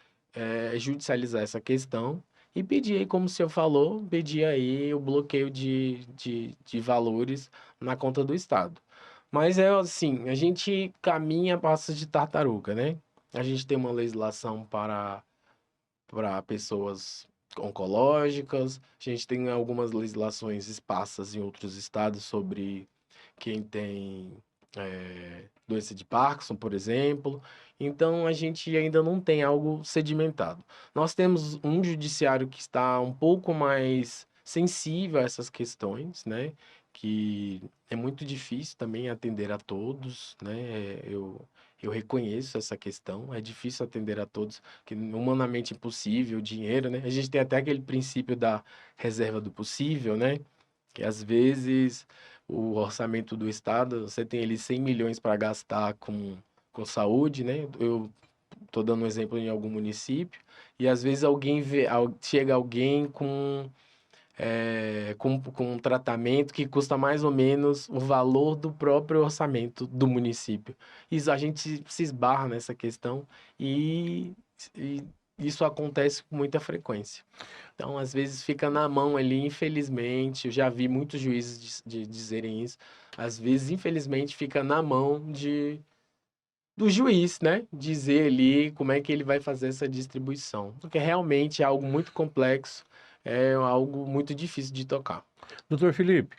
judicializar essa questão e pedir aí, como o senhor falou, pedir aí o bloqueio de valores na conta do Estado. Mas é assim, a gente caminha a passos de tartaruga, né? A gente tem uma legislação para pessoas oncológicas, a gente tem algumas legislações esparsas em outros estados sobre quem tem doença de Parkinson, por exemplo. Então, a gente ainda não tem algo sedimentado. Nós temos um judiciário que está um pouco mais sensível a essas questões, né? Que é muito difícil também atender a todos, né? Eu reconheço essa questão, é difícil atender a todos, que humanamente impossível, dinheiro, né? A gente tem até aquele princípio da reserva do possível, né? Que às vezes o orçamento do Estado, você tem ali 100 milhões para gastar com saúde, né? Eu estou dando um exemplo em algum município, e às vezes chega alguém com um tratamento que custa mais ou menos o valor do próprio orçamento do município. Isso, a gente se esbarra nessa questão e isso acontece com muita frequência. Então, às vezes fica na mão ali, infelizmente, eu já vi muitos juízes de dizerem isso, às vezes, infelizmente, fica na mão do juiz, né? Dizer ali como é que ele vai fazer essa distribuição. Porque realmente é algo muito complexo, é algo muito difícil de tocar. Doutor Felipe,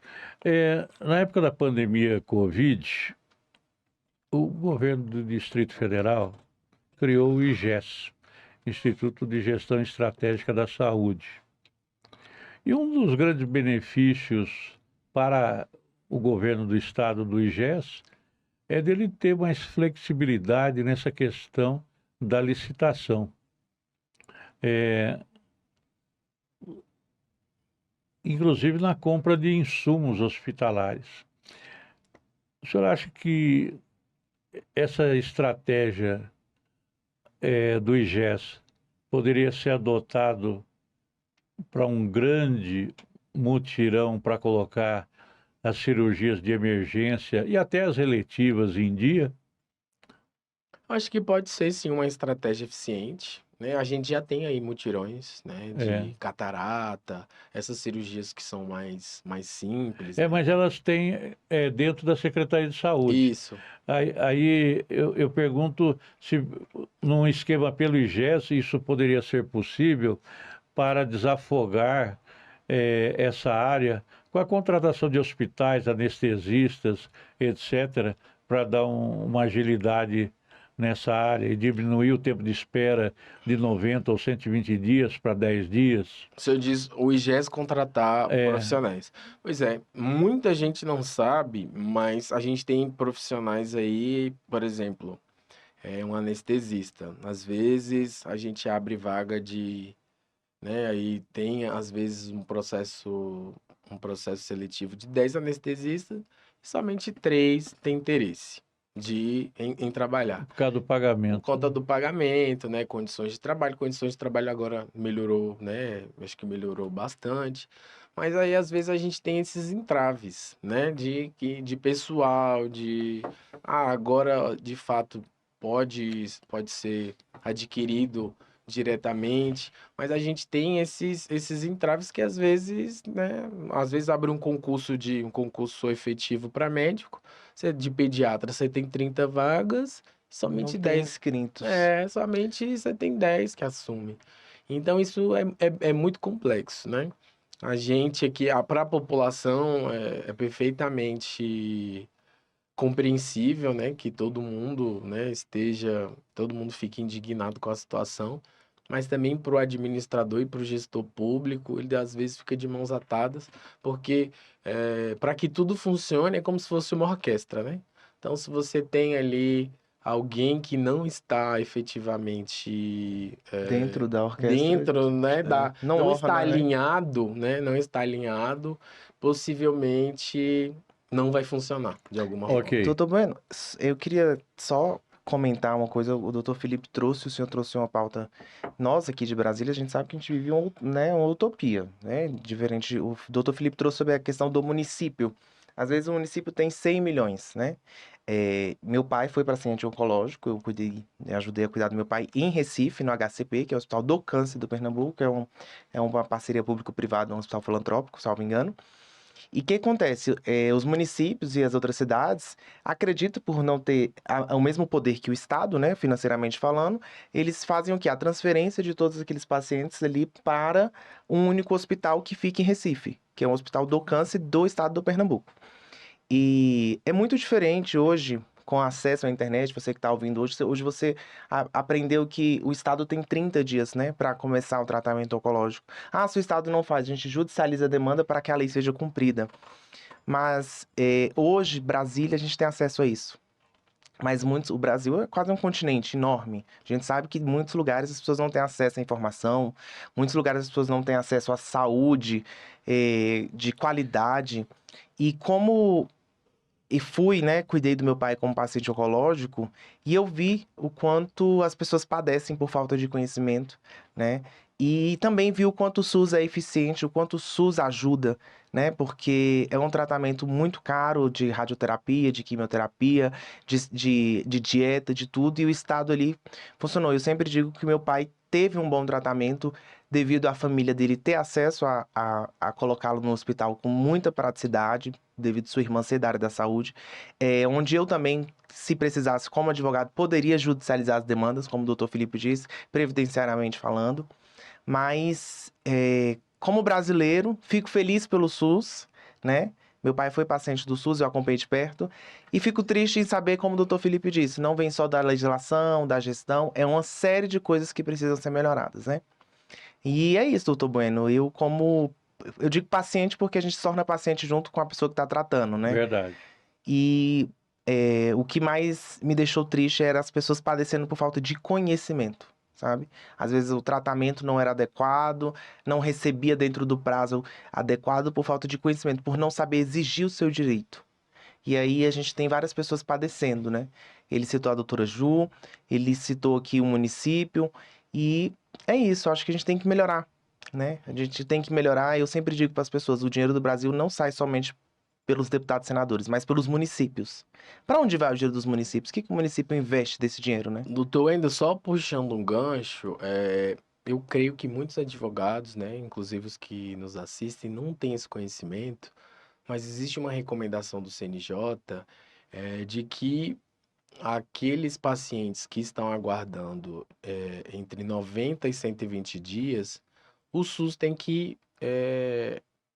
na época da pandemia Covid, o governo do Distrito Federal criou o IGES, Instituto de Gestão Estratégica da Saúde. E um dos grandes benefícios para o governo do estado do IGES é dele ter mais flexibilidade nessa questão da licitação. Inclusive na compra de insumos hospitalares. O senhor acha que essa estratégia do IGES poderia ser adotado para um grande mutirão para colocar as cirurgias de emergência e até as eletivas em dia? Acho que pode ser sim uma estratégia eficiente, né? A gente já tem aí mutirões, né, de catarata, essas cirurgias que são mais simples, né? Mas elas têm dentro da Secretaria de Saúde. Isso. Aí eu pergunto se num esquema pelo IGES isso poderia ser possível para desafogar essa área com a contratação de hospitais, anestesistas, etc., para dar uma agilidade nessa área e diminuir o tempo de espera de 90 ou 120 dias para 10 dias. O senhor diz o IGES contratar profissionais. Pois é, muita gente não sabe, mas a gente tem profissionais aí, por exemplo, um anestesista. Às vezes a gente abre vaga de, né, aí tem às vezes um processo seletivo de 10 anestesistas, e somente 3 têm interesse em trabalhar. Por causa do pagamento. Por conta do pagamento, né? Condições de trabalho agora melhorou, né? Acho que melhorou bastante. Mas aí, às vezes, a gente tem esses entraves, né? De pessoal, agora, de fato, pode ser adquirido diretamente, mas a gente tem esses entraves que, às vezes, né? Às vezes abre um concurso efetivo para médico, de pediatra, você tem 30 vagas, somente Não tem 10 inscritos. somente você tem 10 que assume. Então, isso é muito complexo, né? A gente aqui, para a população, é perfeitamente compreensível, né? Que todo mundo, né, todo mundo fique indignado com a situação, mas também para o administrador e para o gestor público, ele às vezes fica de mãos atadas, porque para que tudo funcione é como se fosse uma orquestra, né? Então, se você tem ali alguém que não está efetivamente Dentro da orquestra. dentro, né, não está orna, né? alinhado, né, não está alinhado, possivelmente não vai funcionar de alguma forma. Ok. Doutor Bueno, eu queria só comentar uma coisa. O doutor Felipe trouxe, o senhor trouxe uma pauta. Nós aqui de Brasília, a gente sabe que a gente vive uma utopia, né? Diferente. O doutor Felipe trouxe sobre a questão do município. Às vezes o município tem 100 milhões, né? Meu pai foi paciente oncológico, eu ajudei a cuidar do meu pai em Recife, no HCP, que é o Hospital do Câncer do Pernambuco, é uma parceria público-privada, um hospital filantrópico, salvo engano. E o que acontece? Os municípios e as outras cidades acreditam por não ter o mesmo poder que o Estado, né, financeiramente falando, eles fazem o quê? A transferência de todos aqueles pacientes ali para um único hospital que fica em Recife, que é o Hospital do Câncer do Estado do Pernambuco. E é muito diferente hoje, com acesso à internet, você que está ouvindo hoje você aprendeu que o Estado tem 30 dias, né, para começar o tratamento oncológico. Se o Estado não faz, a gente judicializa a demanda para que a lei seja cumprida. Mas hoje, Brasília, a gente tem acesso a isso. Mas o Brasil é quase um continente enorme. A gente sabe que em muitos lugares as pessoas não têm acesso à informação, muitos lugares as pessoas não têm acesso à saúde de qualidade. E fui, né, cuidei do meu pai como paciente oncológico, e eu vi o quanto as pessoas padecem por falta de conhecimento, né? E também vi o quanto o SUS é eficiente, o quanto o SUS ajuda, né? Porque é um tratamento muito caro de radioterapia, de quimioterapia, de dieta, de tudo, e o Estado ali funcionou. Eu sempre digo que meu pai teve um bom tratamento devido à família dele ter acesso a colocá-lo no hospital com muita praticidade, devido à sua irmã ser da área da saúde, onde eu também, se precisasse, como advogado, poderia judicializar as demandas, como o doutor Felipe disse, previdenciariamente falando, mas como brasileiro, fico feliz pelo SUS, né? Meu pai foi paciente do SUS, eu acompanhei de perto. E fico triste em saber, como o doutor Felipe disse, não vem só da legislação, da gestão, é uma série de coisas que precisam ser melhoradas, né? E é isso, doutor Bueno. Eu digo paciente porque a gente se torna paciente junto com a pessoa que está tratando, né? Verdade. E o que mais me deixou triste era as pessoas padecendo por falta de conhecimento, sabe? Às vezes o tratamento não era adequado, não recebia dentro do prazo adequado por falta de conhecimento, por não saber exigir o seu direito. E aí a gente tem várias pessoas padecendo, né? Ele citou a doutora Ju, ele citou aqui o município, e é isso, eu acho que a gente tem que melhorar, né? A gente tem que melhorar, eu sempre digo para as pessoas, o dinheiro do Brasil não sai somente pelos deputados e senadores, mas pelos municípios. Para onde vai o dinheiro dos municípios? O que que o município investe desse dinheiro, né? Doutor, ainda só puxando um gancho, eu creio que muitos advogados, né, inclusive os que nos assistem, não têm esse conhecimento, mas existe uma recomendação do CNJ, de que aqueles pacientes que estão aguardando entre 90 e 120 dias, o SUS tem que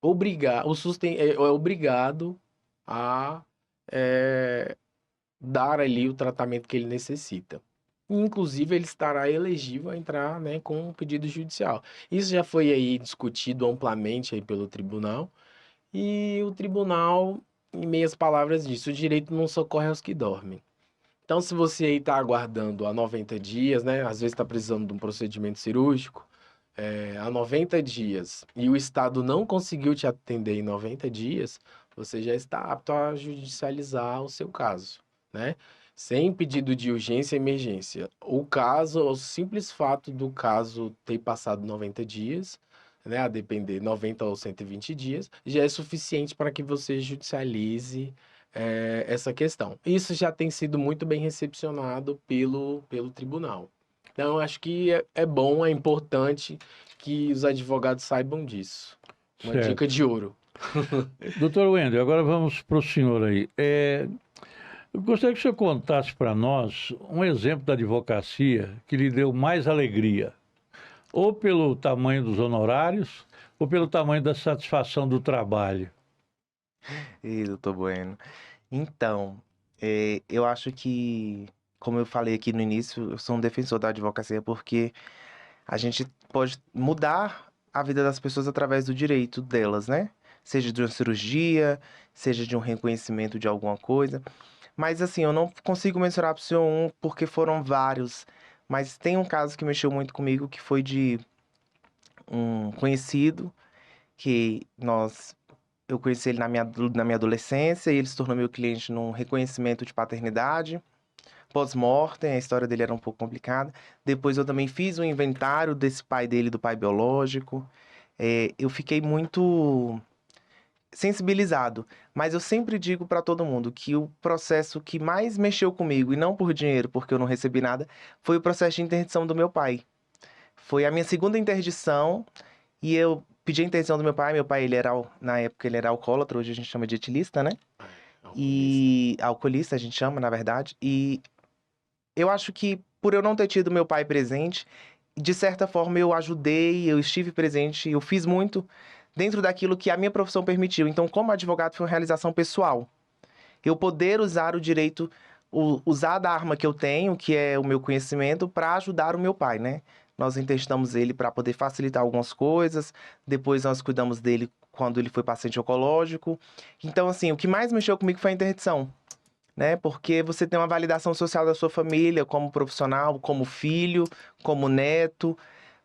obrigar, o SUS é obrigado a eh, dar ali o tratamento que ele necessita. Inclusive, ele estará elegível a entrar, né, com um pedido judicial. Isso já foi aí discutido amplamente aí pelo tribunal, e o tribunal, em meias palavras, disse: o direito não socorre aos que dormem. Então, se você aí está aguardando há 90 dias, né, às vezes está precisando de um procedimento cirúrgico, há 90 dias, e o Estado não conseguiu te atender em 90 dias, você já está apto a judicializar o seu caso, né? Sem pedido de urgência e emergência. O simples fato do caso ter passado 90 dias, né, a depender 90 ou 120 dias, já é suficiente para que você judicialize essa questão. Isso já tem sido muito bem recepcionado pelo tribunal. Então, eu acho que é bom, é importante que os advogados saibam disso. Uma dica Certo. de ouro. Doutor Wendel, agora vamos para o senhor aí. Eu gostaria que o senhor contasse para nós um exemplo da advocacia que lhe deu mais alegria, ou pelo tamanho dos honorários, ou pelo tamanho da satisfação do trabalho. E doutor Bueno. Então, eu acho que, como eu falei aqui no início, eu sou um defensor da advocacia porque a gente pode mudar a vida das pessoas através do direito delas, né? Seja de uma cirurgia, seja de um reconhecimento de alguma coisa. Mas assim, eu não consigo mencionar para o senhor um porque foram vários. Mas tem um caso que mexeu muito comigo que foi de um conhecido que eu conheci ele na minha adolescência e ele se tornou meu cliente num reconhecimento de paternidade. Pós-mortem, a história dele era um pouco complicada. Depois eu também fiz um inventário desse pai dele, do pai biológico. Eu fiquei muito sensibilizado, mas eu sempre digo para todo mundo que o processo que mais mexeu comigo, e não por dinheiro, porque eu não recebi nada, foi o processo de interdição do meu pai. Foi a minha segunda interdição e eu pedi a interdição do meu pai. Meu pai, na época, ele era alcoólatra, hoje a gente chama de etilista, né? Alcoolista. E alcoolista, a gente chama, na verdade. E eu acho que por eu não ter tido meu pai presente, de certa forma eu ajudei, eu estive presente, eu fiz muito dentro daquilo que a minha profissão permitiu. Então, como advogado, foi uma realização pessoal. Eu poder usar o direito, usar da arma que eu tenho, que é o meu conhecimento, para ajudar o meu pai, né? Nós intestamos ele para poder facilitar algumas coisas, depois nós cuidamos dele quando ele foi paciente oncológico. Então, assim, o que mais mexeu comigo foi a interdição, né? Porque você tem uma validação social da sua família, como profissional, como filho, como neto.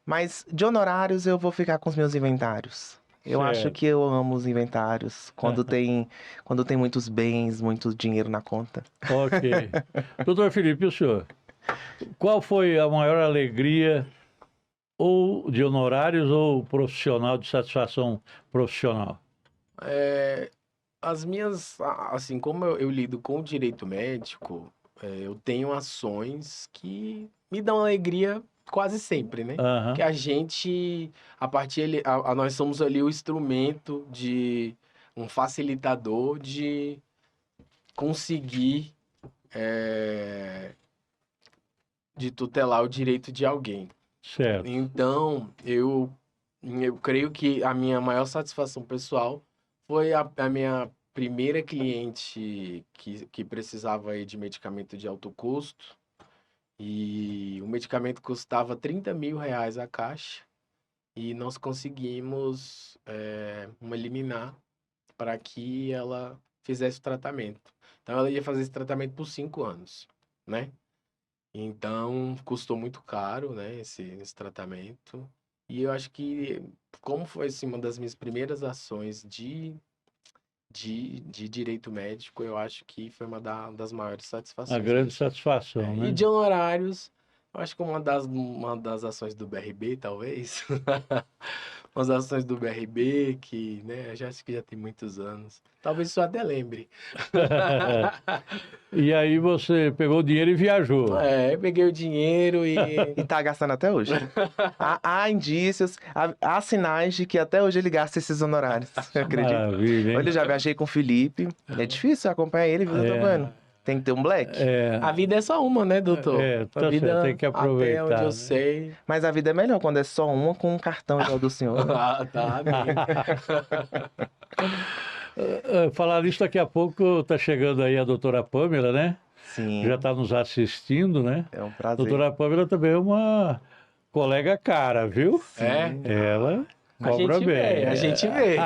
Mas de honorários eu vou ficar com os meus inventários. Eu acho Certo. que eu amo os inventários, quando tem muitos bens, muito dinheiro na conta. Ok. Doutor Felipe, e o senhor? Qual foi a maior alegria, ou de honorários, ou profissional, de satisfação profissional? É, assim, como eu lido com o direito médico, eu tenho ações que me dão alegria quase sempre, né? Que Aham, a gente, a partir nós somos ali o instrumento de um facilitador de conseguir, é, de tutelar o direito de alguém. certo. Então, eu Eu creio que a minha maior satisfação pessoal foi a minha primeira cliente que precisava aí de medicamento de alto custo. E o medicamento custava R$ 30.000 a caixa. E nós conseguimos uma liminar para que ela fizesse o tratamento. Então, ela ia fazer esse tratamento por 5 anos, né? Então, custou muito caro, né, esse tratamento. E eu acho que, como foi assim, uma das minhas primeiras ações de direito médico, eu acho que foi uma das maiores A satisfações grande mesmo. satisfação, E né? de honorários, eu acho que uma das ações do BRB, talvez. Umas ações do BRB que, né, eu já acho que já tem muitos anos. Talvez isso até lembre. E aí você pegou o dinheiro e viajou. Eu peguei o dinheiro E tá gastando até hoje. Há indícios, há sinais de que até hoje ele gasta esses honorários. Você acredita? Maravilha, Olha, hein? eu já viajei com o Felipe. É difícil acompanhar ele, viu, doutor Bueno? Tem que ter um black. a vida é só uma, né, doutor? A Tá certo, tem vida, que até onde aproveitar, eu né? sei. Mas a vida é melhor quando é só uma com um cartão igual do senhor, né? Ah, tá bem. Falar nisso, daqui a pouco tá chegando aí a doutora Pâmela, né? Já Sim, está nos assistindo, né? é um prazer. Doutora Pâmela também é uma colega cara, viu? É? Sim. Ela A cobra gente bem. vê, a gente vê.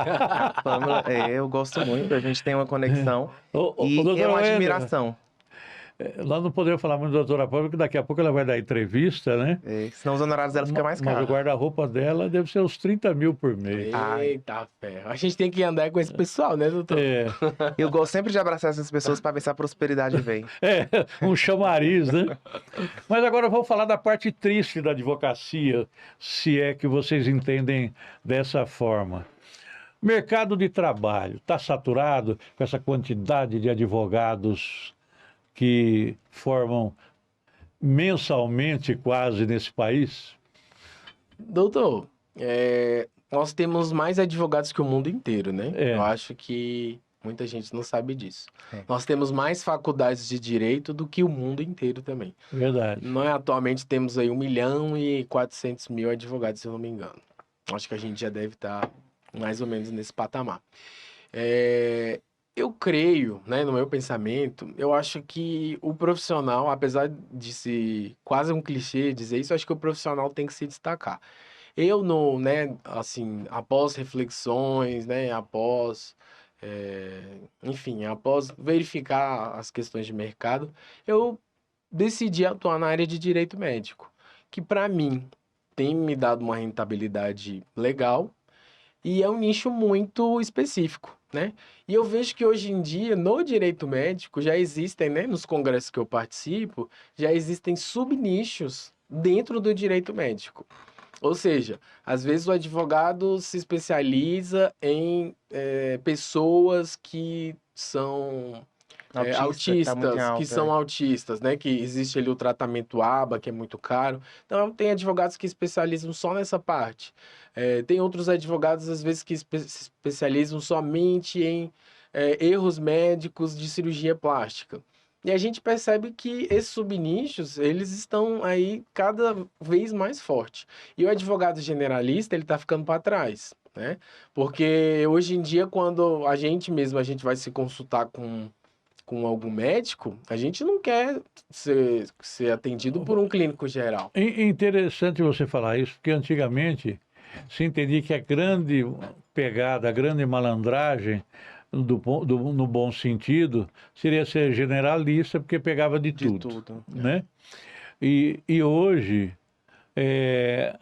Pamela, eu gosto muito, a gente tem uma conexão Ô, e é doutora uma Wenda, admiração. nós não podemos falar muito da doutora Pâmela, porque daqui a pouco ela vai dar entrevista, né? Senão os honorários dela ficam mais Mas o caros. guarda-roupa dela deve ser uns 30 mil por mês. Eita, ferro. A gente tem que andar com esse pessoal, né, doutor? É, Eu gosto sempre de abraçar essas pessoas para ver se a prosperidade vem. um chamariz, né? Mas agora vamos falar da parte triste da advocacia, se é que vocês entendem dessa forma. Mercado de trabalho está saturado com essa quantidade de advogados que formam mensalmente quase nesse país? Doutor, nós temos mais advogados que o mundo inteiro, né? É. Eu acho que muita gente não sabe disso. É. Nós temos mais faculdades de direito do que o mundo inteiro também. Verdade. Nós atualmente temos aí 1.400.000 advogados, se eu não me engano. Acho que a gente já deve estar mais ou menos nesse patamar. Eu creio, né, no meu pensamento, eu acho que o profissional, apesar de ser quase um clichê dizer isso, eu acho que o profissional tem que se destacar. Eu não, né, assim, após reflexões, né, enfim, após verificar as questões de mercado, eu decidi atuar na área de direito médico, que para mim tem me dado uma rentabilidade legal e é um nicho muito específico, né? E eu vejo que hoje em dia, no direito médico, já existem, né, nos congressos que eu participo, já existem subnichos dentro do direito médico. Ou seja, às vezes o advogado se especializa em pessoas que são Autista, que tá muito em autistas, que alta. são autistas, né? Que existe ali o tratamento ABA, que é muito caro. Então, tem advogados que especializam só nessa parte. Tem outros advogados, às vezes, que se especializam somente em erros médicos de cirurgia plástica. E a gente percebe que esses subnichos, eles estão aí cada vez mais fortes. E o advogado generalista, ele está ficando para trás, né? Porque hoje em dia, quando a gente vai se consultar com algum médico, a gente não quer ser atendido por um clínico geral. É interessante você falar isso, porque antigamente se entendia que a grande pegada, a grande malandragem, no bom sentido, seria ser generalista, porque pegava de De tudo, tudo. né? E hoje é,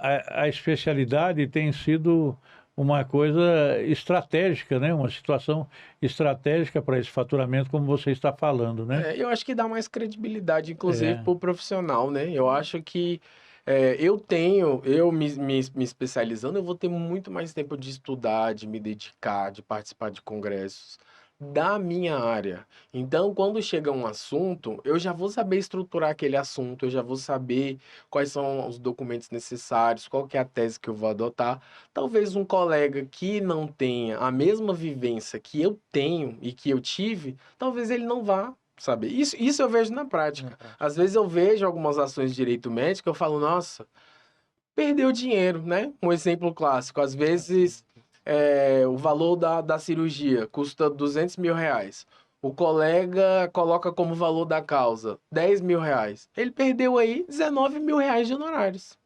a especialidade tem sido uma coisa estratégica, né? Uma situação estratégica para esse faturamento, como você está falando, né? Eu acho que dá mais credibilidade, inclusive, É. para o profissional, né? Eu acho que eu me especializando, eu vou ter muito mais tempo de estudar, de me dedicar, de participar de congressos da minha área. Então, quando chega um assunto, eu já vou saber estruturar aquele assunto, eu já vou saber quais são os documentos necessários, qual que é a tese que eu vou adotar. Talvez um colega que não tenha a mesma vivência que eu tenho e que eu tive, talvez ele não vá saber. Isso eu vejo na prática. Às vezes eu vejo algumas ações de direito médico, eu falo, nossa, perdeu dinheiro, né? Um exemplo clássico. Às vezes, o valor da cirurgia custa R$ 200.000. O colega coloca como valor da causa R$ 10.000. Ele perdeu aí R$ 19.000 de honorários.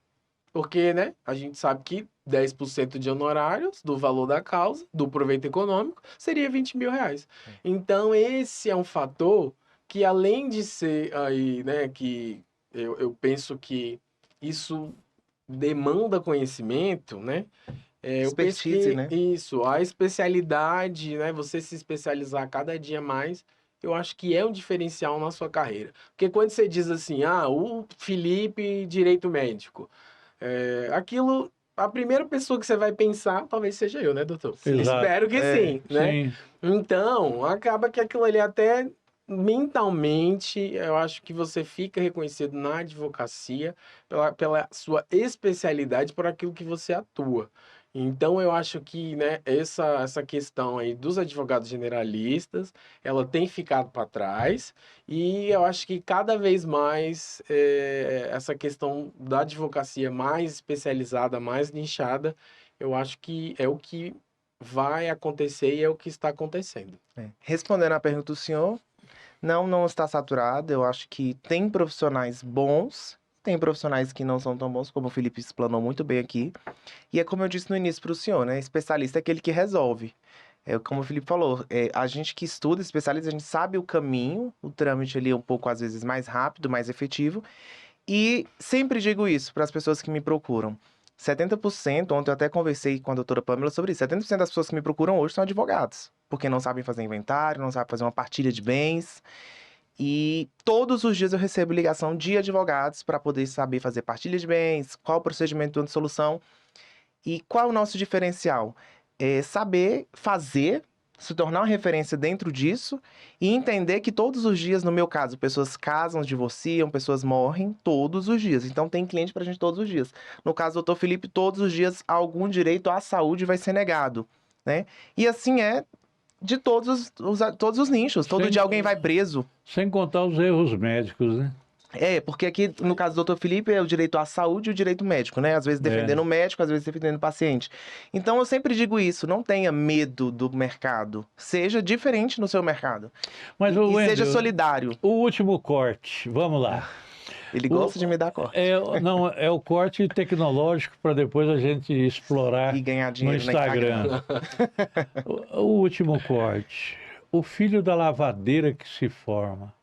Porque, né, a gente sabe que 10% de honorários do valor da causa, do proveito econômico, seria R$ 20.000. Então, esse é um fator que, além de ser aí, né, que eu penso que isso demanda conhecimento, né? Eu penso Expertise, que né? isso, a especialidade, né? Você se especializar cada dia mais, eu acho que é um diferencial na sua carreira. Porque quando você diz assim, o Felipe, direito médico, aquilo, a primeira pessoa que você vai pensar, talvez seja eu, né, doutor? Exato. Espero que É, sim, né? Sim. Então, acaba que aquilo ali até mentalmente, eu acho que você fica reconhecido na advocacia pela sua especialidade, por aquilo que você atua. Então, eu acho que, né, essa questão aí dos advogados generalistas, ela tem ficado para trás, e eu acho que cada vez mais essa questão da advocacia mais especializada, mais nichada, eu acho que é o que vai acontecer e é o que está acontecendo. Respondendo à pergunta do senhor, não está saturado. Eu acho que tem profissionais bons, tem profissionais que não são tão bons, como o Felipe explanou muito bem aqui. E é como eu disse no início para o senhor, né? Especialista é aquele que resolve. É como o Felipe falou, a gente que estuda, especialista, a gente sabe o caminho, o trâmite ali é um pouco, às vezes, mais rápido, mais efetivo. E sempre digo isso para as pessoas que me procuram. 70%, ontem eu até conversei com a doutora Pamela sobre isso, 70% das pessoas que me procuram hoje são advogados, porque não sabem fazer inventário, não sabem fazer uma partilha de bens. E todos os dias eu recebo ligação de advogados para poder saber fazer partilha de bens, qual o procedimento de solução. E qual é o nosso diferencial? É saber fazer, se tornar uma referência dentro disso e entender que todos os dias, no meu caso, pessoas casam, divorciam, pessoas morrem todos os dias. Então tem cliente pra gente todos os dias. No caso do doutor Felipe, todos os dias algum direito à saúde vai ser negado, né? E assim é de todos os nichos. Todo Sem, dia alguém vai preso. sem contar os erros médicos, né? Porque aqui, no caso do doutor Felipe, é o direito à saúde e o direito médico, né? Às vezes defendendo o médico, às vezes defendendo o paciente. Então, eu sempre digo isso, não tenha medo do mercado. Seja diferente no seu mercado. Mas, E seja Wendel, solidário. o último corte, vamos lá. Ele O, gosta de me dar corte. não, é o corte tecnológico para depois a gente explorar E ganhar no dinheiro na Instagram. Instagram. O último corte. O filho da lavadeira que se forma.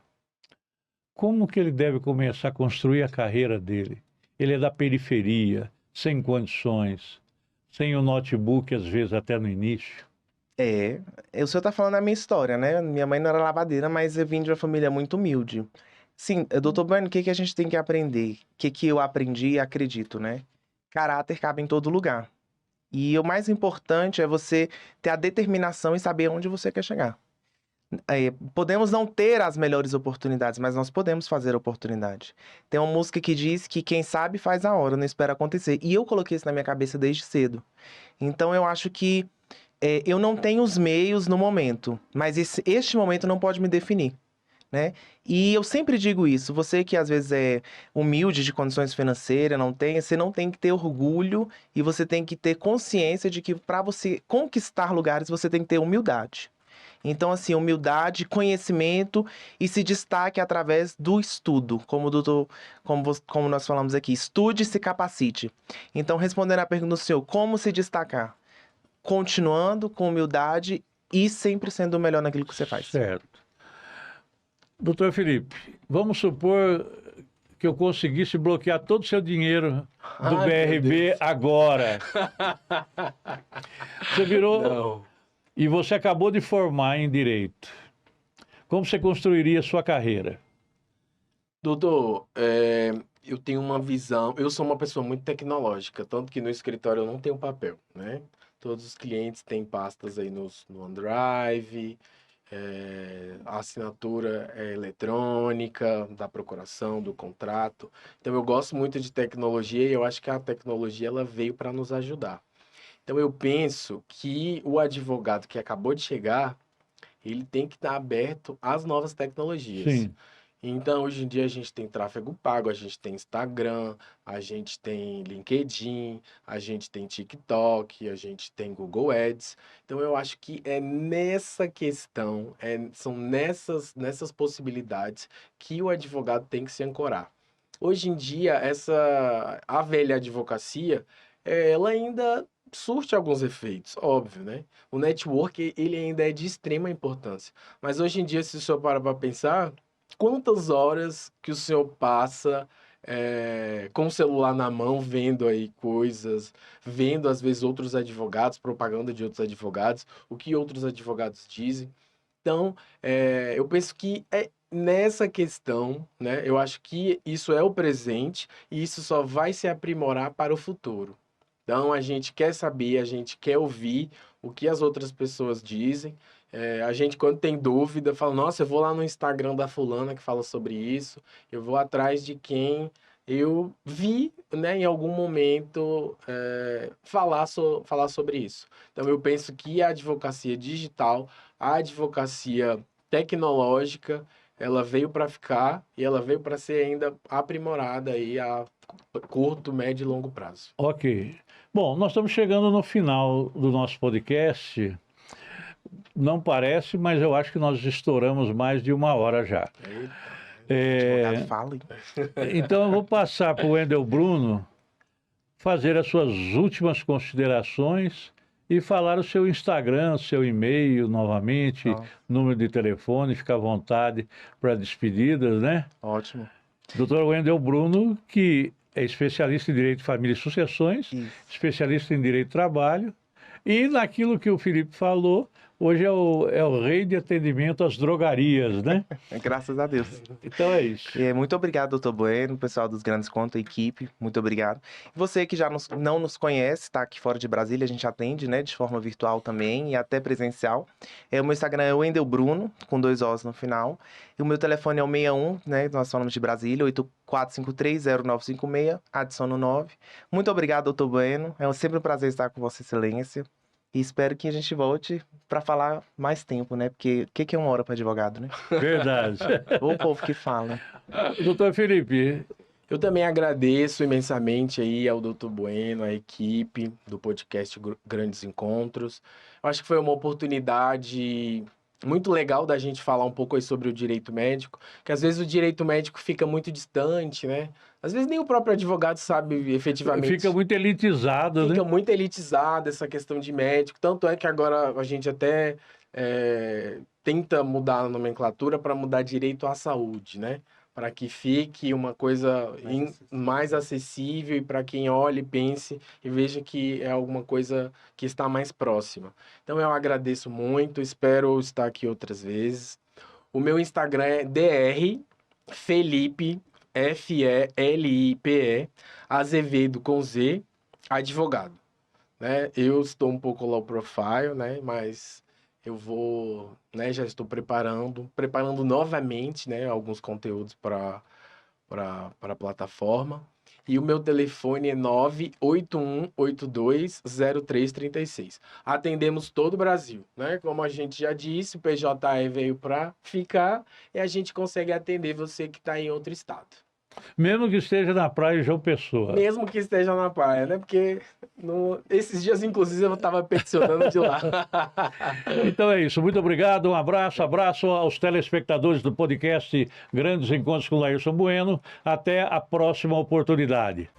Como que ele deve começar a construir a carreira dele? Ele é da periferia, sem condições, sem o notebook, às vezes até no início. É, o senhor tá falando a minha história, né? Minha mãe não era lavadeira, mas eu vim de uma família muito humilde. Sim, doutor Bueno, o que que a gente tem que aprender? O que que eu aprendi e acredito, né? Caráter cabe em todo lugar. E o mais importante é você ter a determinação e saber onde você quer chegar. Podemos não ter as melhores oportunidades, mas nós podemos fazer oportunidade. Tem uma música que diz que quem sabe faz a hora, não espera acontecer. E eu coloquei isso na minha cabeça desde cedo. Então eu acho que eu não tenho os meios no momento, mas este momento não pode me definir, né? E eu sempre digo isso, você que às vezes é humilde de condições financeiras, você não tem que ter orgulho e você tem que ter consciência de que para você conquistar lugares, você tem que ter humildade. Então, assim, humildade, conhecimento e se destaque através do estudo, como nós falamos aqui, estude e se capacite. Então, respondendo à pergunta do senhor, como se destacar? Continuando com humildade e sempre sendo o melhor naquilo que você faz. Certo. Doutor Felipe, vamos supor que eu conseguisse bloquear todo o seu dinheiro do Ai, meu BRB Deus. agora. Você virou Não. e você acabou de formar em direito. Como você construiria a sua carreira? Doutor, eu tenho uma visão. Eu sou uma pessoa muito tecnológica, tanto que no escritório eu não tenho papel, né? Todos os clientes têm pastas aí no OneDrive, a assinatura é eletrônica, da procuração, do contrato. Então eu gosto muito de tecnologia e eu acho que a tecnologia ela veio para nos ajudar. Então eu penso que o advogado que acabou de chegar, ele tem que estar aberto às novas tecnologias. Sim. Então, hoje em dia, a gente tem tráfego pago, a gente tem Instagram, a gente tem LinkedIn, a gente tem TikTok, a gente tem Google Ads. Então, eu acho que é nessa questão, são nessas possibilidades que o advogado tem que se ancorar. Hoje em dia, a velha advocacia, ela ainda surte alguns efeitos, óbvio, né? O network, ele ainda é de extrema importância. Mas hoje em dia, se o senhor para pensar, quantas horas que o senhor passa com o celular na mão, vendo aí coisas, vendo às vezes outros advogados, propaganda de outros advogados, o que outros advogados dizem. Então, eu penso que é nessa questão, né? Eu acho que isso é o presente e isso só vai se aprimorar para o futuro. Então, a gente quer saber, a gente quer ouvir o que as outras pessoas dizem. A gente, quando tem dúvida, fala, nossa, eu vou lá no Instagram da fulana que fala sobre isso, eu vou atrás de quem eu vi, né, em algum momento falar sobre isso. Então, eu penso que a advocacia digital, a advocacia tecnológica, ela veio para ficar e ela veio para ser ainda aprimorada aí a curto, médio e longo prazo. Ok. Bom, nós estamos chegando no final do nosso podcast. Não parece, mas eu acho que nós estouramos mais de 1 hora já. Advogado fala. Então eu vou passar para o Wendel Bruno fazer as suas últimas considerações e falar o seu Instagram, o seu e-mail novamente, número de telefone, fica à vontade para despedidas, né? Ótimo. Dr. Wendel Bruno, que é especialista em Direito de Família e Sucessões, Isso. especialista em Direito do Trabalho, e naquilo que o Felipe falou, hoje é o rei de atendimento às drogarias, né? Graças a Deus. Então é isso. Muito obrigado, doutor Bueno, pessoal dos Grandes Contos, a equipe, muito obrigado. Você que já não nos conhece, está aqui fora de Brasília, a gente atende, né, de forma virtual também e até presencial. O meu Instagram é Wendel Bruno, com 2 Os no final. E o meu telefone é o 61, né, nós falamos de Brasília, 84530956, adiciona o 9. Muito obrigado, doutor Bueno, é sempre um prazer estar com Vossa Excelência. E espero que a gente volte para falar mais tempo, né? Porque o que é 1 hora para advogado, né? Verdade. O povo que fala. Doutor Felipe. Eu também agradeço imensamente aí ao Dr. Bueno, à equipe do podcast Grandes Encontros. Eu acho que foi uma oportunidade muito legal da gente falar um pouco aí sobre o direito médico, que às vezes o direito médico fica muito distante, né? Às vezes nem o próprio advogado sabe efetivamente. Fica muito elitizado, né? Fica muito elitizado essa questão de médico. Tanto é que agora a gente até tenta mudar a nomenclatura para mudar direito à saúde, né? Para que fique uma coisa mais acessível e para quem olhe, pense e veja que é alguma coisa que está mais próxima. Então eu agradeço muito, espero estar aqui outras vezes. O meu Instagram é Dr. Felipe, Felipe, Azevedo com Z, advogado. Né? Eu estou um pouco low profile, né? Mas eu vou, né? Já estou preparando novamente, né? Alguns conteúdos para a plataforma. E o meu telefone é 981820336. Atendemos todo o Brasil, né? Como a gente já disse, o PJE veio para ficar e a gente consegue atender você que está em outro estado. Mesmo que esteja na praia de João Pessoa. Mesmo que esteja na praia, né? Porque esses dias, inclusive, eu estava peticionando de lá. Então é isso. Muito obrigado. Um abraço aos telespectadores do podcast Grandes Encontros com Laírson Bueno. Até a próxima oportunidade.